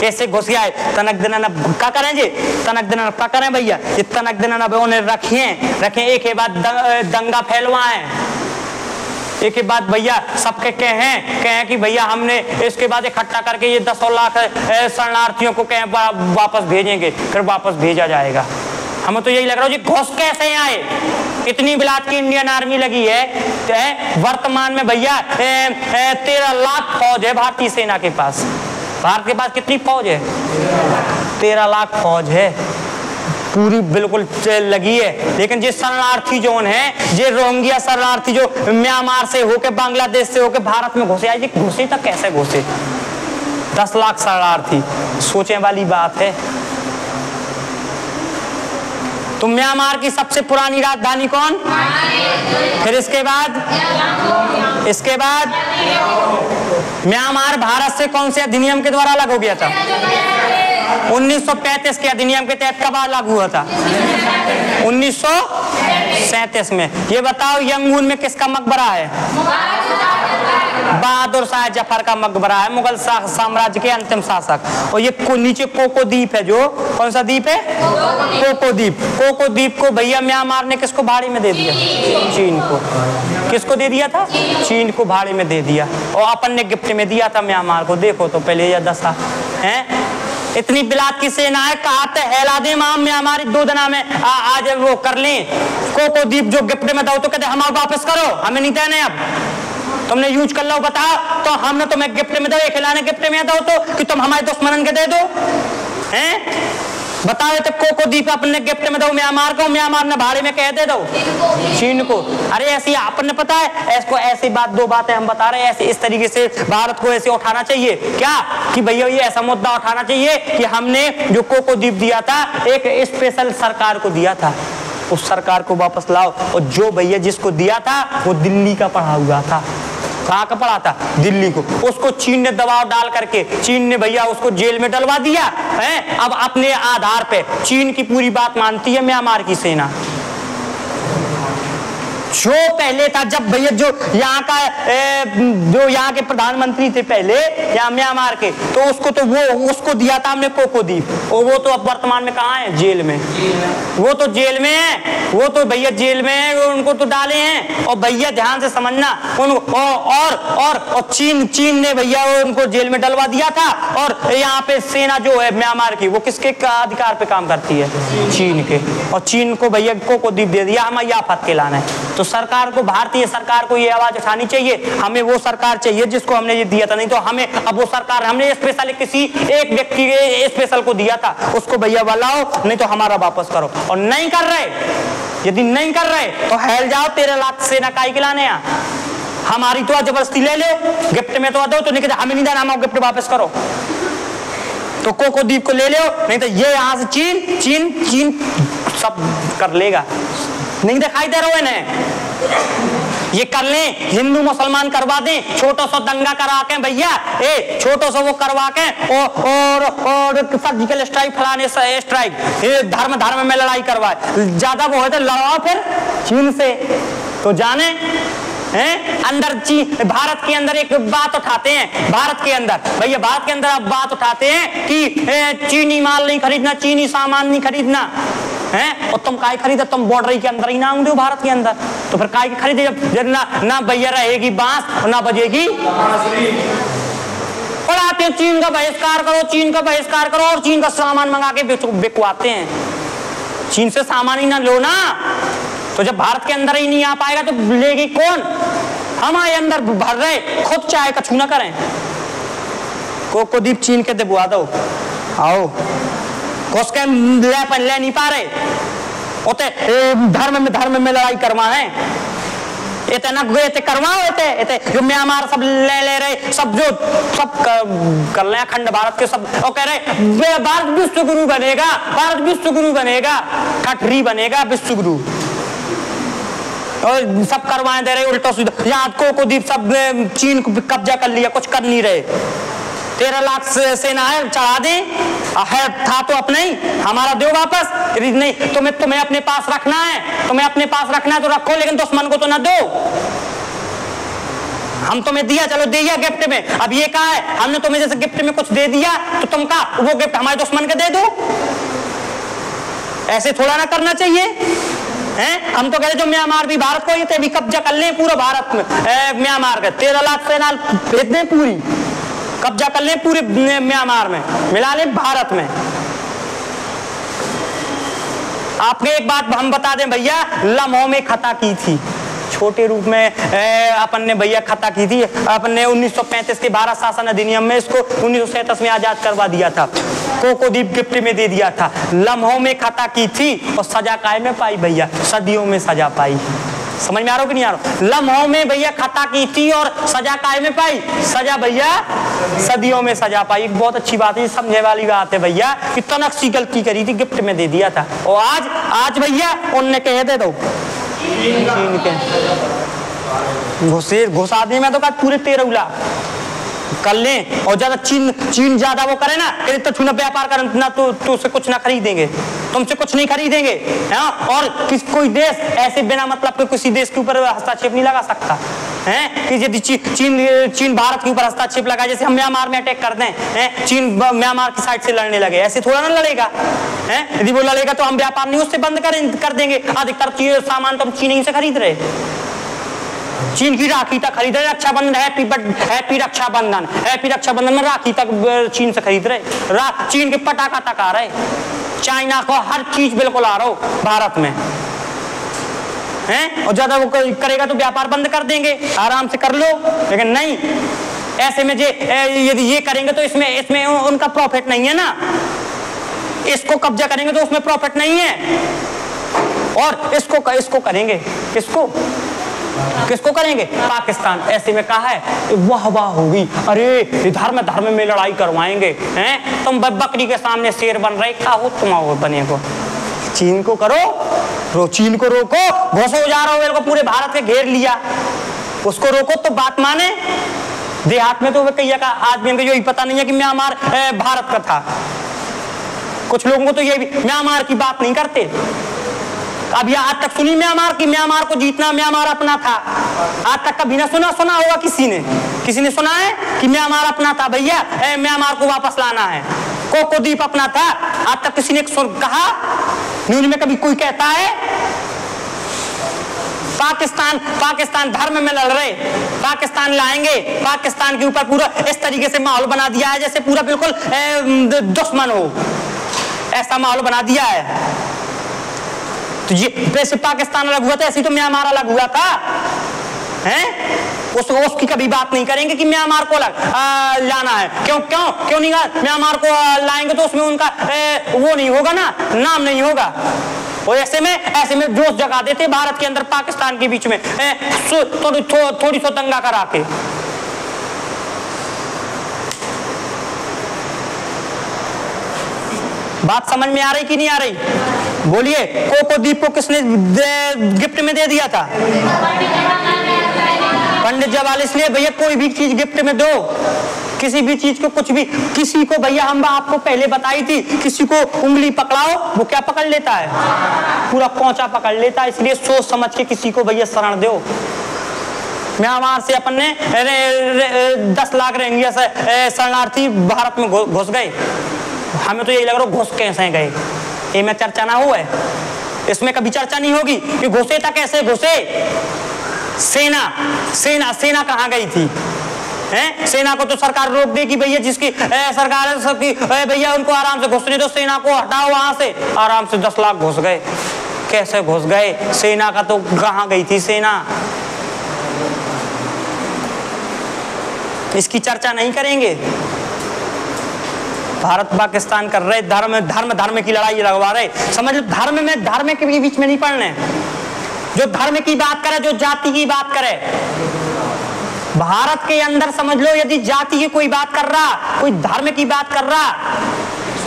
कैसे घुस आए? तनक दिन क्या करें जी? क्या करें भैया? ये तनक दिन उन्हें रखें एक के बाद दंगा फैलवाएं, एक के बाद भैया सबके कहें कि भैया हमने इसके बाद इकट्ठा करके ये 10 लाख शरणार्थियों को कहें वापस भेजेंगे, फिर वापस भेजा जाएगा। हमें तो यही लग रहा है जी घुस कैसे आए? इतनी बिलात की इंडियन आर्मी लगी है। वर्तमान में भैया 13 लाख फौज है भारतीय सेना के पास। भारत के पास कितनी फौज है? 13 लाख फौज है पूरी बिल्कुल लगी है। लेकिन जो शरणार्थी जोन है, जो रोहिंग्या शरणार्थी जो म्यांमार से होके बांग्लादेश से होके भारत में घुसे आए, घुसे तो कैसे घुसे? 10 लाख शरणार्थी, सोचने वाली बात है। तो म्यांमार की सबसे पुरानी राजधानी कौन? फिर इसके बाद म्यांमार भारत से कौन से अधिनियम के द्वारा अलग हो गया था? 1935 के अधिनियम के तहत कब लागू हुआ था? 1937 में। ये बताओ यंगून में किसका मकबरा है? बहादुर शाह जफर का मकबरा है, मुगल साम्राज्य के अंतिम शासक। और ये नीचे कोको द्वीप है, जो कौन सा द्वीप है? कोको द्वीप को भैया म्यांमार ने किसको भाड़े में दे दिया? चीन को। किसको दे दिया था? चीन को भाड़े में दे दिया और अपन ने गिफ्ट में दिया था म्यांमार को। देखो तो पहले यह दशा है। इतनी बिलात की सेना है, कहा हेला दे म्यांमार 2 दिना में आज वो कर लें। कोको द्वीप जो गिफ्ट में दो तो कहते हम वापस करो, हमें नहीं देने, अब तुमने यूज कर लो। बताओ तो हमने तुम्हें गिफ्ट में दो, खिलाने गिफ्ट में दो तो कि तुम हमारे दुश्मनन के दे दो हैं? बताओ तो कोको द्वीप अपने गिफ्ट में दो म्यांमार को, म्यांमार ने भाड़े में कह दे दो चीन को। अरे ऐसी आपने पता है ऐसको ऐसी बात 2 बातें हम बता रहे हैं। ऐसे इस तरीके से भारत को ऐसे उठाना चाहिए क्या कि भैया ये ऐसा मुद्दा उठाना चाहिए कि हमने जो कोको द्वीप दिया था एक स्पेशल सरकार को दिया था, उस सरकार को वापस लाओ। और जो भैया जिसको दिया था वो दिल्ली का पढ़ा हुआ था। कहाँ का पढ़ा था? दिल्ली को। उसको चीन ने दबाव डाल करके चीन ने भैया उसको जेल में डलवा दिया है। अब अपने आधार पे चीन की पूरी बात मानती है म्यांमार की सेना। जो पहले था जब भैया जो यहाँ के प्रधानमंत्री थे पहले यहाँ म्यांमार के, तो उसको दिया था हमने कोको द्वीप। और वो तो अब वर्तमान में कहाँ है? जेल में। वो तो जेल में है, वो तो भैया जेल में है, उनको तो डाले हैं। और भैया ध्यान से समझना और चीन ने भैया उनको जेल में डलवा दिया था। और यहाँ पे सेना जो है म्यांमार की वो किसके अधिकार पे काम करती है? चीन के। और चीन को भैया कोको द्वीप दे दिया, हमें आफत के लाना है। तो सरकार को, भारतीय सरकार को ये आवाज उठानी चाहिए, हमें वो सरकार चाहिए जिसको हमने ये दिया था। नहीं तो हमें अब वो सरकार, हमने स्पेशल किसी एक व्यक्ति स्पेशल को दिया था, उसको भैया बुलाओ, नहीं तो हमारा वापस करो। और नहीं कर रहे, यदि नहीं कर रहे तो हेल जाओ। 13 लाख सेना काई के लाने यहाँ? हमारी तो जबरदस्ती ले लो, गिफ्ट में तो दो, तो नहीं कहते हमें नहीं देना, हम गिफ्ट वापस करो। तो कोको द्वीप को ले लो, नहीं तो ये यहाँ से चीन चीन चीन सब कर लेगा। नहीं दिखाई दे रहा है इन्हें, ये कर लें, हिंदू मुसलमान करवा दें, छोटो सा दंगा करा के भैया, छोटो सा वो करवा के और सर्जिकल स्ट्राइक, फलाने स्ट्राइक, धर्म धर्म में लड़ाई करवाए, ज्यादा वो है तो लड़ाओ फिर चीन से। तो जाने हैं अंदर भारत के अंदर एक बात उठाते हैं, भारत के अंदर भैया, भारत के अंदर आप बात उठाते हैं कि चीनी माल नहीं खरीदना, चीनी सामान नहीं खरीदना हैं, और तुम काय खरीदे, तुम बॉर्डर के अंदर ही ना होंगे भारत के अंदर, तो फिर काय खरीदे जब ना भैया रहेगी बांस और ना बजेगी। और आते हैं चीन का बहिष्कार करो, चीन का बहिष्कार करो, और चीन का सामान मंगा के बिकवाते हैं। चीन से सामान ही ना लो ना, तो जब भारत के अंदर ही नहीं आ पाएगा तो लेगी कौन? हमारे अंदर भर रहे, खुद चाहे कछु ना करें। कोको द्वीप चीन के दिलवा दो, आओ उसके ले नहीं पा रहे, ओते धर्म में लड़ाई करवाए, इतना करवाओ, जो म्यांमार सब ले रहे, सब जो सब कर रहे हैं अखंड भारत के सब, और कह रहे भारत विश्व गुरु बनेगा, भारत विश्व गुरु बनेगा, ठठरी बनेगा विश्व गुरु, और सब करवाए दे रहे उल्टा सीधा। यहाँ कोको द्वीप सब चीन को कब्जा कर लिया, कुछ कर नहीं रहे। 13 लाख सेना है, चढ़ा दे है, था तो अपने ही, हमारा दो वापस, यदि नहीं तुम्हें अपने पास रखना है, तुम्हें अपने पास रखना है तो रखो, लेकिन दुश्मन को तो ना दो। हम तुम्हें दिया, चलो दे दिया गिफ्ट में, अब ये कहा है हमने तुम्हें जैसे गिफ्ट में कुछ दे दिया तो तुम का वो गिफ्ट हमारे दुश्मन के दे दो, ऐसे थोड़ा ना करना चाहिए हैं। हम तो कह रहे जो म्यांमार भी भारत को ये भी कब्जा कर ले पूरा भारत में, म्यांमार का 13 लाख सेना भेज दें, पूरी कब्जा कर ले पूरे म्यांमार में, मिला ले भारत में। आपके एक बात हम बता दें भैया, लम्हों में खता की थी, छोटे रूप में अपन ने भैया खता की थी। अपन ने 1935 के भारत शासन अधिनियम में इसको 1937 में आजाद करवा दिया था, कोको द्वीप गिफ्ट में दे दिया था। लम्हों में खता की थी और सजा काय में पाई भैया, सदियों में सजा पाई। समझ में आ रहा हो कि नहीं आ रहा? लम्हों में भैया खता की थी और सजा काय में पाई, सजा भैया सदियों में सजा पाई। बहुत अच्छी बात है, समझने वाली बात है भैया कि तनक सी गलती करी थी, गिफ्ट में दे दिया था, और आज भैया उनने कहे दे दो चीन के घुसा दी, मैं तो कहा पूरे 13 लाख कर लें, और ज्यादा चीन ज्यादा वो करे ना, तो छूना व्यापार करें ना, तो उससे कुछ ना खरीदेंगे, तुमसे कुछ नहीं खरीदेंगे, हाँ? और कोई देश ऐसे बिना मतलब के किसी देश के ऊपर हस्तक्षेप नहीं लगा सकता है कि यदि चीन भारत के ऊपर हस्तक्षेप लगा, जैसे हम म्यांमार में अटैक कर दें, चीन म्यांमार की साइड से लड़ने लगे, ऐसे थोड़ा ना लड़ेगा है। यदि वो लड़ेगा तो हम व्यापार नहीं उससे बंद कर देंगे, अधिकतर सामान तो हम चीन ही से खरीद रहे, चीन की राखी तक खरीद रहे, रक्षाबंधन हैप्पी रक्षाबंधन में राखी तक चीन से खरीद रहे, चीन के पटाखा तक आ रहे, चाइना को हर चीज बिल्कुल आ रहा हो भारत में हैं, और ज्यादा वो करेगा तो व्यापार बंद कर देंगे, आराम से कर लो, लेकिन नहीं, ऐसे में यदि ये करेंगे तो इसमें उनका प्रॉफिट नहीं है ना, इसको कब्जा करेंगे तो उसमें प्रॉफिट नहीं है, और इसको करेंगे, किसको करेंगे? पाकिस्तान। ऐसे में कहा है वाह वाह होगी, अरे धर्म में लड़ाई करवाएंगे हैं, तुम बकरी के सामने शेर बन रहे, क्या हो तुम बने को? चीन को करो, चीन को रोको, घुस हो जा रहा हो, को पूरे भारत के घेर लिया, उसको रोको तो बात माने। देहात में तो कई का आदमी को यही पता नहीं है कि म्यांमार भारत का था, कुछ लोगों को तो ये भी म्यांमार की बात नहीं करते। अब यह आज तक सुनी म्यांमार की, म्यांमार को जीतना म्यांमार अपना था, आज तक कभी ना सुना होगा किसी ने सुना है कि म्यांमार अपना था भैया, म्यांमार को वापस लाना है, कोको द्वीप अपना था, आज तक किसी ने कहा? न्यूज में कभी कोई कहता है? पाकिस्तान धर्म में लड़ रहे, पाकिस्तान लाएंगे, पाकिस्तान के ऊपर पूरा इस तरीके से माहौल बना दिया है जैसे पूरा बिल्कुल दुश्मन हो, ऐसा माहौल बना दिया है। तो ये जैसे पाकिस्तान अलग हुआ था, ऐसे तो म्यांमार अलग हुआ था हैं? उसकी कभी बात नहीं करेंगे कि म्यांमार को लाना है, क्यों नहीं? म्यांमार को लाएंगे तो उसमें उनका वो नहीं होगा ना, नाम नहीं होगा, और ऐसे में जोश जगा देते भारत के अंदर पाकिस्तान के बीच में, थोड़ी सी दंगा करा के। 13 बात समझ में आ रही कि नहीं आ रही? बोलिए, कोको द्वीप को किसने गिफ्ट में दे दिया था? पंडित जवाहरलाल। इसलिए भैया कोई भी चीज गिफ्ट में दो, किसी भी चीज को, कुछ भी, किसी को भैया हम आपको पहले बताई थी, किसी को उंगली पकड़ाओ वो क्या पकड़ लेता है? पूरा कोंचा पकड़ लेता है। इसलिए सोच समझ के किसी को भैया शरण दो। म्यांमार से अपन ने 10 लाख रोहिंग्या शरणार्थी भारत में घुस गए। हमें तो यही लग रहा घुस कैसे गए, ये में चर्चा ना हुआ है, इसमें कभी चर्चा नहीं होगी कि घुसे था कैसे घुसे। सेना कहाँ गई थी? सेना को तो सरकार रोक देगी भैया, जिसकी सरकार है सबकी भैया उनको आराम से घुसने दो, सेना को हटाओ वहां से। आराम से 10 लाख घुस गए। कैसे घुस गए? सेना का तो कहाँ गई थी सेना? इसकी चर्चा नहीं करेंगे। भारत पाकिस्तान कर रहे, धर्म की लड़ाई लगवा रहे। समझ लो, धर्म में धर्म के बीच में नहीं पड़ने। जो धर्म की बात करे, जो जाति की बात करे, भारत के अंदर समझ लो यदि जाति की कोई बात कर रहा, कोई धर्म की बात कर रहा,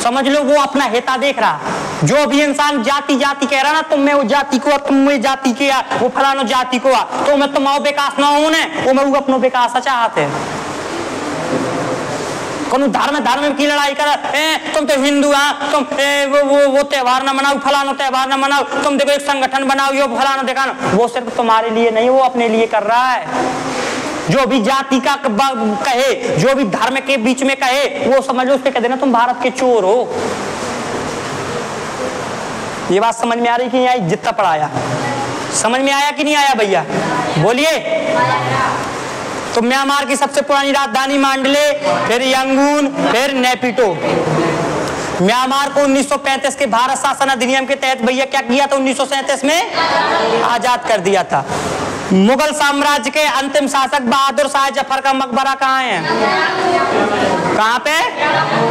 समझ लो वो अपना हिता देख रहा। जो भी इंसान जाति कह रहा ना, तुम में वो जाति को, तुम में जाति के, वो फलानो जाति को, तो मैं तुम्हारा विकास ना होने, वो मैं अपनो विकास चाहते हैं। धर्म की लड़ाई कर, तुम तो हिंदू है, तुम वो त्योहार ना मनाओ, फलाना त्योहार ना मनाओ, तुम देखो एक संगठन बनाओ, यो फलाना दिखाना। वो सिर्फ तुम्हारे लिए नहीं, वो अपने लिए कर रहा है। जो भी जाति का कहे, जो भी धर्म के बीच में कहे, वो समझ लो उससे कह देना तुम भारत के चोर हो। ये बात समझ में आ रही कि नहीं आई? जितना पढ़ाया समझ में आया कि नहीं आया भैया? बोलिए। तो म्यांमार की सबसे पुरानी राजधानी मांडले, फिर यंगून, फिर नेपिटो। म्यांमार को 1935 के भारत शासन अधिनियम के तहत भैया क्या किया था? 1937 में आजाद कर दिया था। मुगल साम्राज्य के अंतिम शासक बहादुर शाह जफर का मकबरा कहाँ है? कहाँ पे?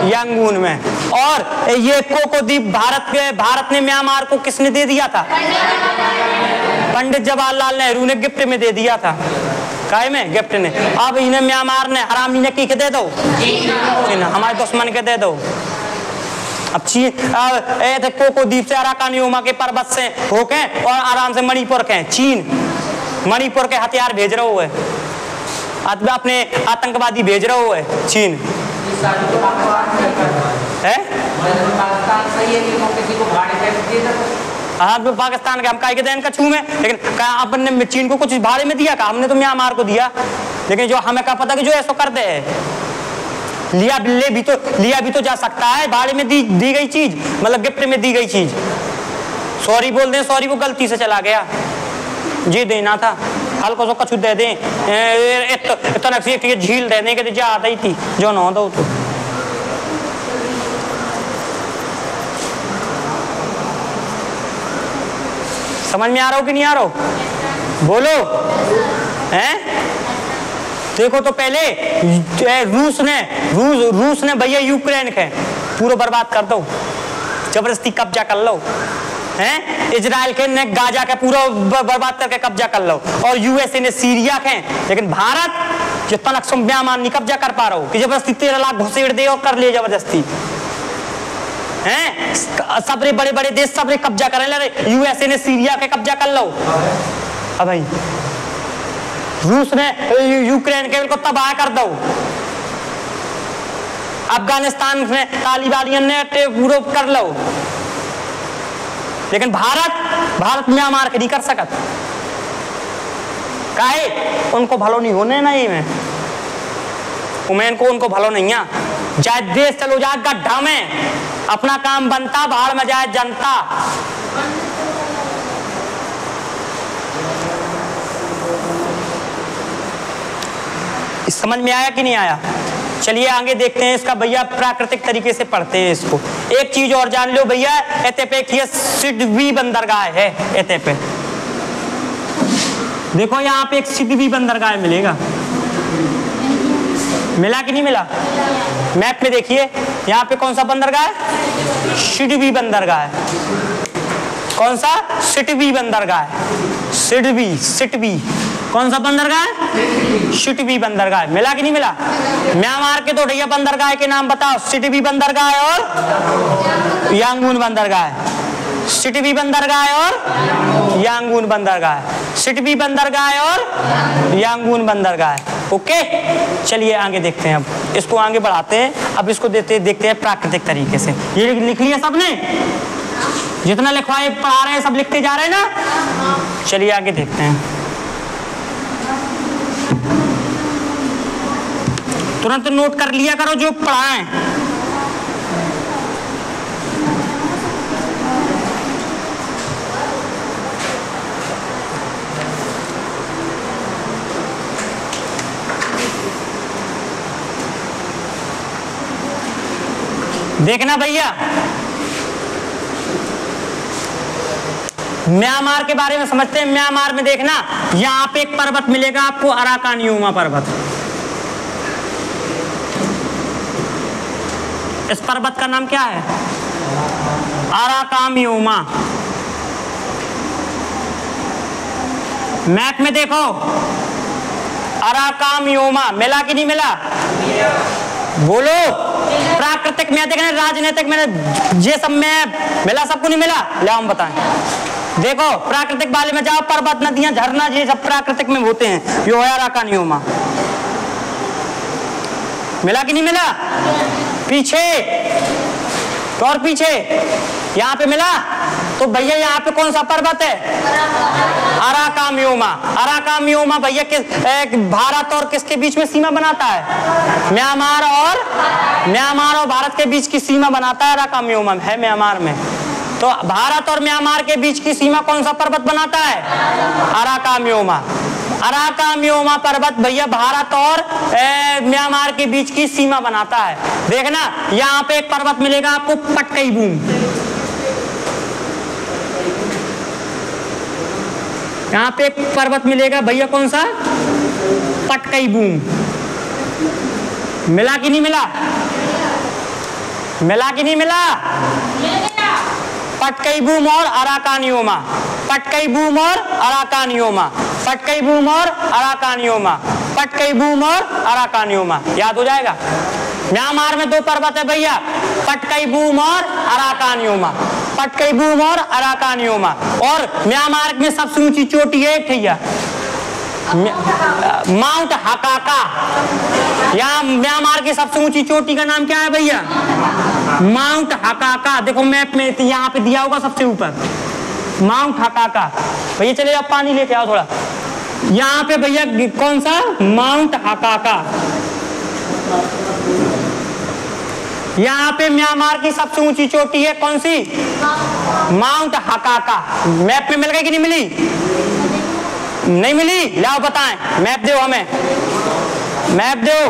यंगून में। और ये कोको द्वीप भारत ने म्यांमार को किसने दे दिया था? पंडित जवाहरलाल नेहरू ने गिफ्ट में दे दिया था। काय में? गिफ्ट ने। अब इन्हें म्यांमार ने हरामी ने की के दे दो, हमारे दुश्मन के दे दो। अब कोको द्वीप से अराकानियोमा के पर्वत से होके और आराम से मणिपुर के, चीन मणिपुर के हथियार भेज रहे हुए, अपने आतंकवादी भेज रहे हुए चीन है। हाँ, पाकिस्तान के हम काय के देन का छू में, लेकिन अपन ने चीन को कुछ भाड़े में दिया का? हमने तो म्यांमार को दिया। लेकिन जो हमें क्या पता कि जो ऐसा करते हैं, लिया भी तो जा सकता है। भाड़े में दी गई चीज, मतलब गिफ्ट में दी गई चीज। सॉरी बोल दें, सॉरी वो गलती से चला गया, जी देना था, हल्का सा कछु दे दें, इतना झील दे दें कि जा आता ही थी जो ना दो। तो समझ में आ रहा हो कि नहीं आ रहा हो? बोलो। हैं? देखो तो पहले रूस ने भैया यूक्रेन के पूरा बर्बाद कर दो, जबरदस्ती कब्जा कर लो। हैं? इजराइल के ने गाजा के पूरा बर्बाद करके कब्जा कर लो, और यूएसए ने सीरिया के। लेकिन भारत जो तनक म्यांमार नहीं कब्जा कर पा रहा हो कि जबरदस्ती 13 लाख घुसेड़ दे और कर ले जबरदस्ती। हैं? सबरे बड़े बड़े देश सबरे कब्जा कर ले। यूएसए ने सीरिया के कब्जा कर लो। अब भाई रूस ने यूक्रेन के को तबाह कर दो। अफगानिस्तान में तालिबानियन ने पूरा कर लो। लेकिन भारत म्यांमार के नहीं कर सकत। काहे? उनको भलो नहीं होने ना, ये में उमेन को उनको भलो नहीं है। जाए देश चलो जाए गड्ढा में, अपना काम बनता, बाहर में जाए जनता। समझ में आया कि नहीं आया? चलिए आगे देखते हैं इसका भैया, प्राकृतिक तरीके से पढ़ते हैं इसको। एक चीज और जान लो भैया, एते पे सिडबी बंदरगाह है। एते पे देखो, यहाँ पे एक सिडबी बंदरगाह मिलेगा। मिला कि नहीं मिला? मैप में देखिए, यहाँ पे कौन सा बंदरगाह है? सिडबी बंदरगाह है। कौन सा? सिडबी बंदरगाह है। सिडबी कौन सा बंदरगाह है? सिटवी बंदरगाह। मिला कि नहीं मिला? म्यांमार के 2 ढैया बंदरगाह के नाम बताओ। सिटवी बंदरगाह और यांगून बंदरगाह। सिटवी बंदरगाह और यांगून बंदरगाह। सिटवी बंदरगाह और यांगून बंदरगाह। ओके, चलिए आगे देखते हैं। अब इसको आगे बढ़ाते हैं। अब इसको देखते हैं प्राकृतिक तरीके से। ये लिख लिया सबने? जितना लिखवाए पढ़ा रहे हैं सब लिखते जा रहे हैं ना? चलिए आगे देखते हैं। तुरंत नोट कर लिया करो जो पढ़ाएं। देखना भैया, म्यांमार के बारे में समझते हैं। म्यांमार में देखना, यहां पे एक पर्वत मिलेगा आपको, अराकानयुमा पर्वत। इस पर्वत का नाम क्या है? अराकानयुमा। मैप में देखो, अराकानयुमा। मिला कि नहीं मिला? बोलो। प्राकृतिक में देखना, राजनीतिक में ये सब में मिला, सबको नहीं मिला? ले हम बताएं। देखो प्राकृतिक वाले में जाओ, पर्वत, नदियां, झरना, ये सब प्राकृतिक में होते हैं। यो है अराकानयुमा। मिला कि नहीं मिला? पीछे तो और पीछे यहाँ पे मिला। तो भैया यहाँ पे कौन सा पर्वत है? अराकानयुमा। अराकानयुमा भैया भारत और किसके बीच में सीमा बनाता है? म्यांमार और भारत के बीच की सीमा बनाता है। अराकानयुमा है म्यांमार में। तो भारत और म्यांमार के बीच की सीमा कौन सा पर्वत बनाता है? अराकानयुमा। अराकानयुमा पर्वत भैया भारत और म्यांमार के बीच की सीमा बनाता है। देखना, यहाँ पे एक पर्वत मिलेगा आपको, पटकई बूम। यहाँ पे एक पर्वत मिलेगा भैया, कौन सा? पटकई बूम। मिला कि नहीं मिला? मिला कि नहीं मिला? पटकई बूम और अराकानयुमा। पटकई बूम और अराकानयुमा। पटकई बूम और अराकानयुमा। पटकई बूम और अराकानयुमा। याद हो जाएगा। म्यांमार में 2 पर्वत है भैया, पटकई बूम और अराकानयुमा। पटकई बूम और अराकानयुमा। और म्यांमार में सबसे ऊंची चोटी है भैया, माउंट हकाका। यहाँ म्यांमार की सबसे ऊंची चोटी का नाम क्या है भैया? माउंट हकाका। देखो मैप में यहाँ पे दिया होगा सबसे ऊपर, माउंट हकाका। भैया चले आप पानी लेके आओ थोड़ा। यहाँ पे भैया कौन सा? माउंट हकाका। यहाँ पे म्यांमार की सबसे ऊंची चोटी है, कौन सी? माउंट हकाका। मैप में मिल गई कि नहीं मिली? नहीं मिली? लाओ बताएं, मैप दो हमें, मैप दो।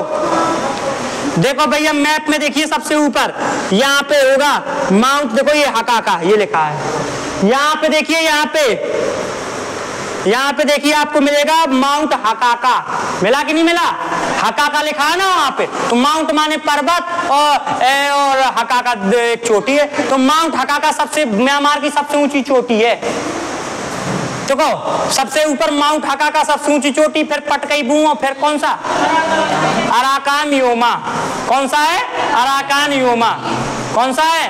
देखो भैया मैप में देखिए सबसे ऊपर यहाँ पे होगा माउंट, देखो ये हकाका ये लिखा है। यहाँ पे देखिए, यहाँ पे देखिए आपको मिलेगा माउंट हकाका। मिला कि नहीं मिला? हकाका लिखा है ना वहां पे। तो माउंट माने पर्वत और हकाका एक चोटी है। तो माउंट हकाका सबसे म्यांमार की सबसे ऊंची चोटी है। देखो सबसे ऊपर माउंट हकाका सबसे ऊंची चोटी, फिर पटकई बूम और फिर कौन सा? अराकानयुमा। कौन सा है? अराकानयुमा। कौन सा है?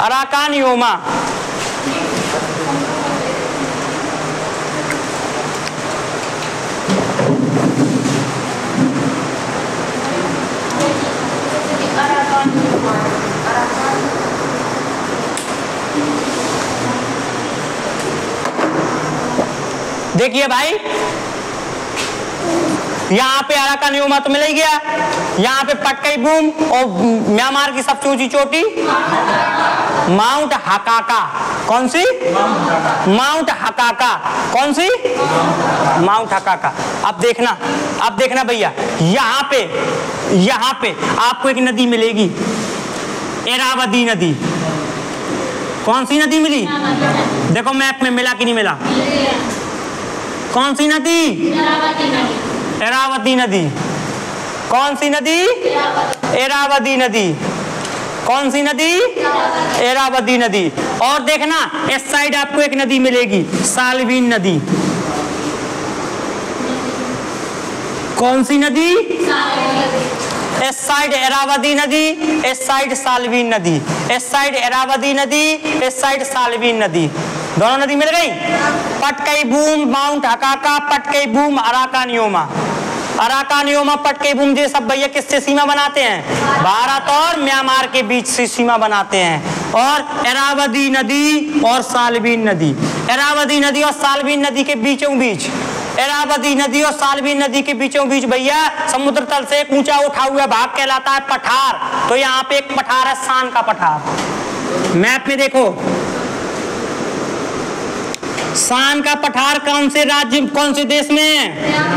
अराकानयुमा। देखिए भाई यहाँ पे अराकानयुमा तो मिल ही गया, यहाँ पे पटकई बूम और म्यांमार की सबसे ऊंची चोटी माउंट हकाका। कौन सी? माउंट हकाका। कौन सी? माउंट हकाका। अब देखना भैया, यहाँ पे आपको एक नदी मिलेगी, इरावदी नदी। कौन सी नदी मिली? देखो मैप में मिला कि नहीं मिला? कौन सी नदी? इरावदी नदी। कौन सी नदी? इरावदी नदी। कौन सी नदी? इरावदी नदी। और देखना इस साइड आपको एक नदी मिलेगी, साल्वीन नदी। कौन सी नदी? इस साइड इरावदी नदी, इस साइड साल्वीन नदी, इस साइड इरावदी नदी, इस साइड साल्वीन नदी, दोनों नदी मिल गई। पटकई बूम, माउंट हकाका, पटकई बूम, अराकानियोमा। अराकानियोमा, पटकई बूम, ये सब भैया किससे सीमा बनाते हैं? भारत और म्यांमार के बीच से सीमा बनाते हैं। और इरावदी नदी और साल्वीन नदी, इरावदी नदी और साल्वीन नदी के बीचों बीच, इरावदी नदी और साल्वीन नदी के बीचों बीच भैया समुद्र तल से एक ऊंचा उठा हुआ भाग कहलाता है पठार। तो यहाँ पे एक पठार है, सान का पठार। मैप में देखो, सान का पठार कौन से राज्य, कौन से देश में है?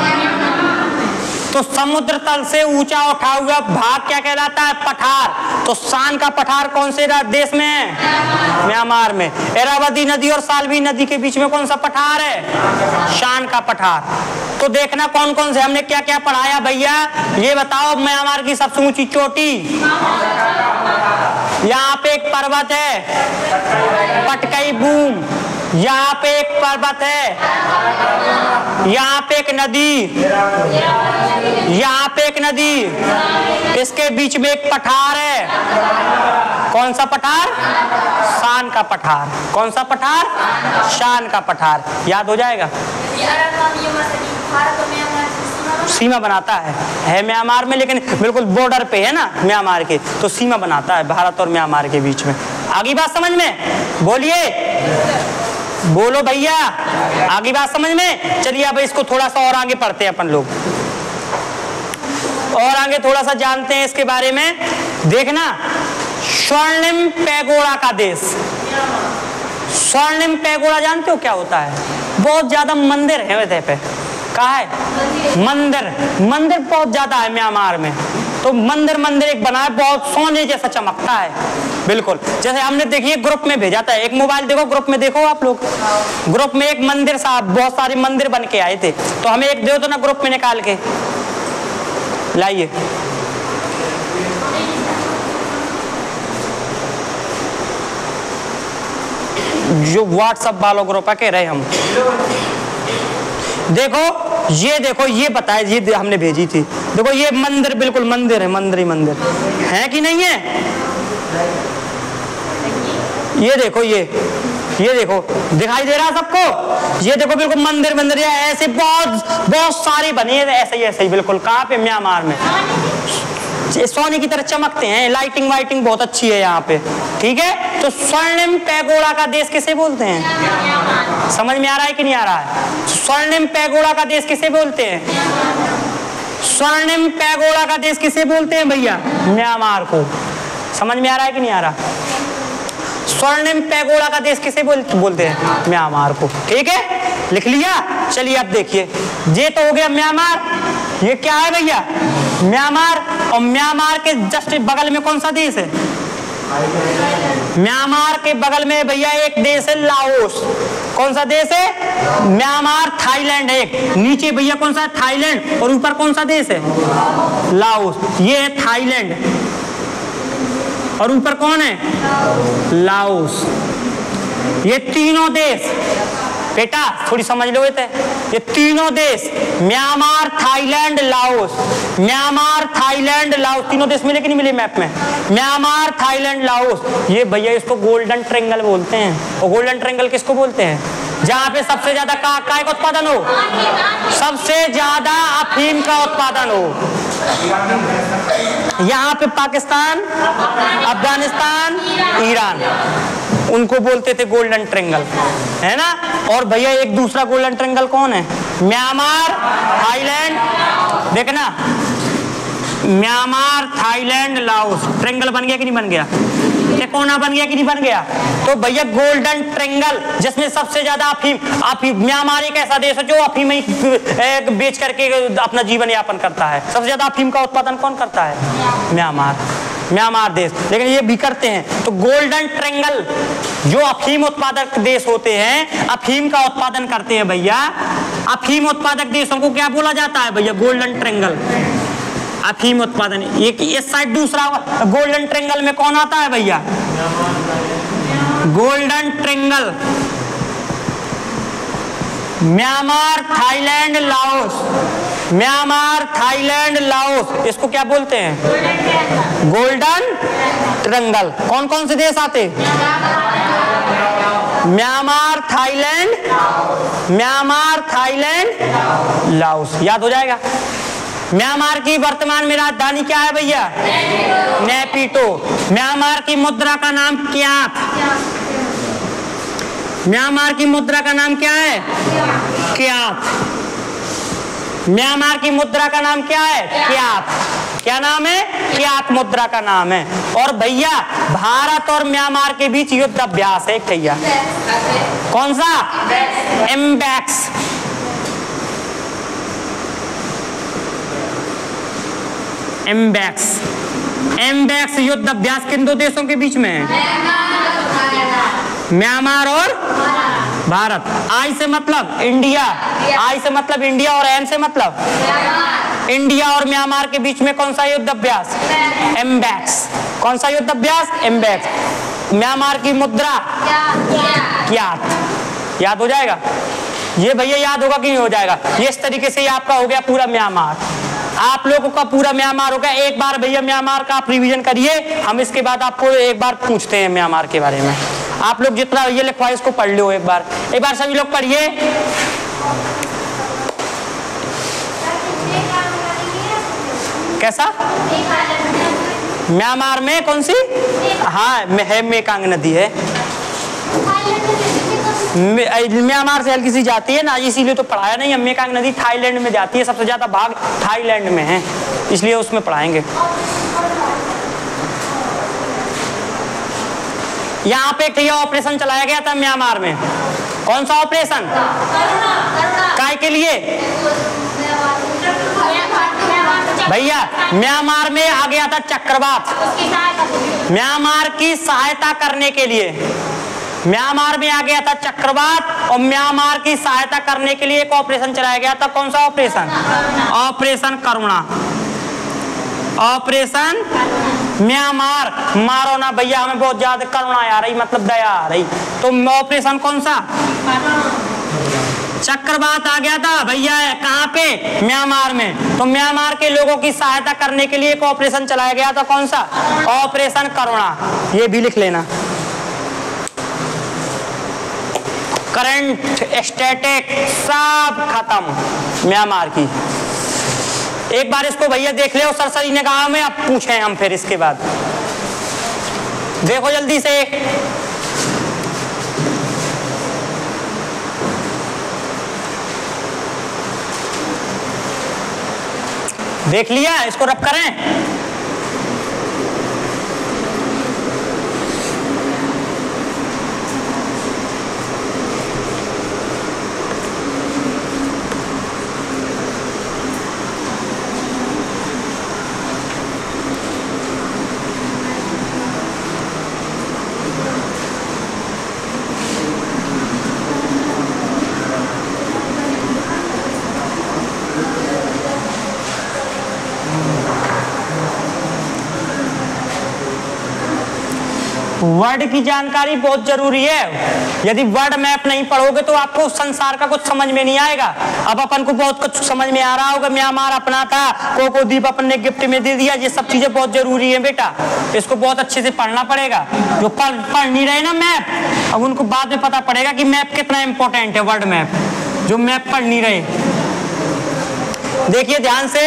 तो समुद्र तल से ऊंचा उठा हुआ भाग क्या कहलाता है? पठार। तो सान का पठार कौन से देश में है? म्यांमार में। इरावदी नदी और साल्वीन नदी के बीच में कौन सा पठार है? शान का पठार। तो देखना कौन कौन से हमने क्या क्या पढ़ाया भैया, ये बताओ। म्यांमार की सबसे ऊंची चोटी, यहाँ पे एक पर्वत है पटकई बूम, यहाँ पे एक पर्वत है, यहाँ पे एक नदी, यहाँ पे एक नदी, इसके बीच में एक पठार है। कौन सा पठार? शान का पठार। कौन सा पठार? शान का पठार। याद हो जाएगा। सीमा बनाता है म्यांमार में, लेकिन बिल्कुल बॉर्डर पे है ना म्यांमार के, तो सीमा बनाता है भारत और म्यांमार के बीच में। आगे बात समझ में? बोलिए, बोलो भैया, आगे बात समझ में? चलिए अब इसको थोड़ा सा और आगे पढ़ते हैं अपन लोग, और आगे थोड़ा सा जानते हैं इसके बारे में। देखना, स्वर्णिम पैगोडा का देश। स्वर्णिम पैगोडा जानते हो क्या होता है? बहुत ज्यादा मंदिर है वैसे पे। कहाँ है? मंदिर, मंदिर बहुत ज्यादा है म्यांमार में। तो मंदिर एक बना है, बहुत सोने जैसा चमकता है बिल्कुल। जैसे हमने देखिए ग्रुप में भेजा था, एक मोबाइल देखो, ग्रुप में देखो आप लोग, ग्रुप में एक मंदिर साहब, बहुत सारे मंदिर बन के आए थे, तो हमें एक दो तो ना ग्रुप में निकाल के लाइए। जो व्हाट्सएप वालों ग्रुप कह रहे हम, देखो ये, देखो ये बताए, ये हमने भेजी थी। देखो ये मंदिर, बिल्कुल मंदिर है, मंदिर ही मंदिर है कि नहीं है? ये देखो, ये देखो, दिखाई दे रहा है सबको? ये देखो बिल्कुल मंदिर मंदिर है, ऐसे बहुत सारे बने ऐसे ही बिल्कुल। कहाँ पे? म्यांमार में। सोने की तरह चमकते हैं, लाइटिंग वाइटिंग बहुत अच्छी है यहाँ पे, ठीक है। तो स्वर्णिम पैगोडा का देश किसे बोलते हैं? समझ में आ रहा है कि नहीं आ रहा है? स्वर्णिम पैगोडा का देश किसे बोलते हैं? स्वर्णिम पैगोडा का देश किसे बोलते हैं भैया? म्यांमार को। समझ में आ रहा है कि नहीं आ रहा? स्वर्णिम पैगोडा का देश किसे बोलते हैं? म्यांमार को। ठीक है, लिख लिया। चलिए अब देखिए, ये तो हो गया म्यांमार। ये क्या है भैया? म्यांमार। और म्यांमार के जस्ट बगल में कौन सा देश है? म्यांमार के बगल में भैया एक देश है लाओस। कौन सा देश है? म्यांमार, थाईलैंड है एक। नीचे भैया कौन सा है? थाईलैंड। और ऊपर कौन सा देश है? लाओस। ये है थाईलैंड, और ऊपर कौन है? लाओस। ये तीनों देश, बेटा थोड़ी समझ लो, ये तीनों देश, Myanmar, Thailand, Laos. Myanmar, Thailand, Laos, तीनों देश मिले कि नहीं मिले मैप में? Myanmar, Thailand, Laos. ये भैया इसको गोल्डन ट्रायंगल बोलते हैं। और गोल्डन ट्रायंगल किसको बोलते हैं? जहाँ पे सबसे ज्यादा काय का उत्पादन हो, सबसे ज्यादा अफीम का उत्पादन हो। यहाँ पे पाकिस्तान, अफगानिस्तान, ईरान, उनको बोलते थे गोल्डन ट्रायंगल, है ना। और भैया एक दूसरा गोल्डन ट्रायंगल कौन है? Myanmar, Thailand. देखना, म्यांमार, थाईलैंड, लाओस, ट्रायंगल बन गया कि नहीं बन गया? कोना बन गया कि नहीं बन गया? तो भैया गोल्डन ट्रायंगल, जिसमें सबसे ज्यादा अफीम। म्यांमार एक ऐसा देश है जो अफीम ही बेच करके अपना जीवन यापन करता है। सबसे ज्यादा अफीम का उत्पादन कौन करता है? म्यांमार देश। लेकिन ये भी करते हैं। तो गोल्डन ट्रायंगल, जो अफीम उत्पादक देश होते हैं, अफीम का उत्पादन करते हैं भैया, अफीम उत्पादक देशों को क्या बोला जाता है भैया? गोल्डन ट्रायंगल, अफीम उत्पादन। एक इस साइड दूसरा गोल्डन ट्रायंगल में कौन आता है भैया? Golden triangle, Myanmar, Thailand, Laos. Myanmar, Thailand, Laos, इसको क्या बोलते हैं? Golden triangle. कौन कौन से देश आते? Myanmar, Thailand, Myanmar, Thailand, Laos. याद हो जाएगा। म्यांमार की वर्तमान में राजधानी क्या है भैया? नेपिटो। म्यांमार की मुद्रा का नाम क्या? म्यांमार की मुद्रा का नाम क्या है? क्यात। म्यांमार की मुद्रा का नाम क्या है? क्यात। क्या नाम है? क्यात मुद्रा का नाम है। और भैया भारत और म्यांमार के बीच युद्ध अभ्यास है भैया। कौन सा? एम्बैक्स। एम्बैक्स। एम्बैक्स युद्ध अभ्यास किन दो देशों के बीच में है? म्यांमार और भारत। आई से मतलब इंडिया, आई से मतलब इंडिया और एम से मतलब इंडिया और म्यांमार के बीच में कौन सा युद्ध अभ्यास? एम्बैक्स। कौन सा युद्ध अभ्यास? एम्बैक्स। म्यांमार की मुद्रा क्यात। याद हो जाएगा ये भैया, याद होगा कि नहीं हो जाएगा? ये इस तरीके से आपका हो गया पूरा म्यांमार। आप लोगों का पूरा म्यांमार हो गया। एक बार भैया म्यांमार का आप रिवीजन करिए, हम इसके बाद आपको एक बार पूछते हैं म्यांमार के बारे में। आप लोग जितना ये लिखवाए इसको पढ़ लो एक बार सभी लोग पढ़िए। कैसा? म्यांमार में कौन सी? हाँ है, मेकांग नदी है। म्यांमार से हल्की सी जाती है ना, इसीलिए तो पढ़ाया नहीं। मेकांग नदी थाईलैंड में जाती है, सबसे ज्यादा भाग थाईलैंड में है, इसलिए उसमें पढ़ाएंगे। यहाँ पे एक ऑपरेशन चलाया गया था म्यांमार में। कौन सा ऑपरेशन? काय के लिए भैया? म्यांमार में आ गया था चक्रवात, म्यांमार की सहायता करने के लिए। म्यांमार में आ गया था चक्रवात और म्यांमार की सहायता करने के लिए एक ऑपरेशन चलाया गया था। कौन सा operation? Operation Karuna. Operation Myanmar. मारो ना भैया, हमें बहुत ज्यादा करुणा आ रही, मतलब दया आ रही। तो ऑपरेशन कौन सा? चक्रवात आ गया था भैया, कहाँ पे? म्यांमार में। तो म्यांमार के लोगों की सहायता करने के लिए एक ऑपरेशन चलाया गया था। कौन सा? ऑपरेशन करुणा। ये भी लिख लेना। करंट स्टैटिक सब खत्म म्यांमार की। एक बार इसको भैया देख ले सरसरी ने कहा में, अब पूछे हम फिर इसके बाद। देखो जल्दी से। देख लिया? इसको रब करें। वर्ड की जानकारी बहुत जरूरी है। यदि वर्ड मैप नहीं पढ़ोगे तो आपको संसार का कुछ समझ में नहीं आएगा। अब अपन को बहुत कुछ समझ में आ रहा होगा। म्यांमार अपना था, कोको द्वीप अपन ने गिफ्ट में दे दिया। ये सब चीजें बहुत जरूरी है बेटा, इसको बहुत अच्छे से पढ़ना पड़ेगा। जो पढ़ नहीं रहे ना मैप, अब उनको बाद में पता पड़ेगा कि मैप कितना इंपॉर्टेंट है। वर्ड मैप, जो मैप पढ़ नहीं रहे, देखिए ध्यान से।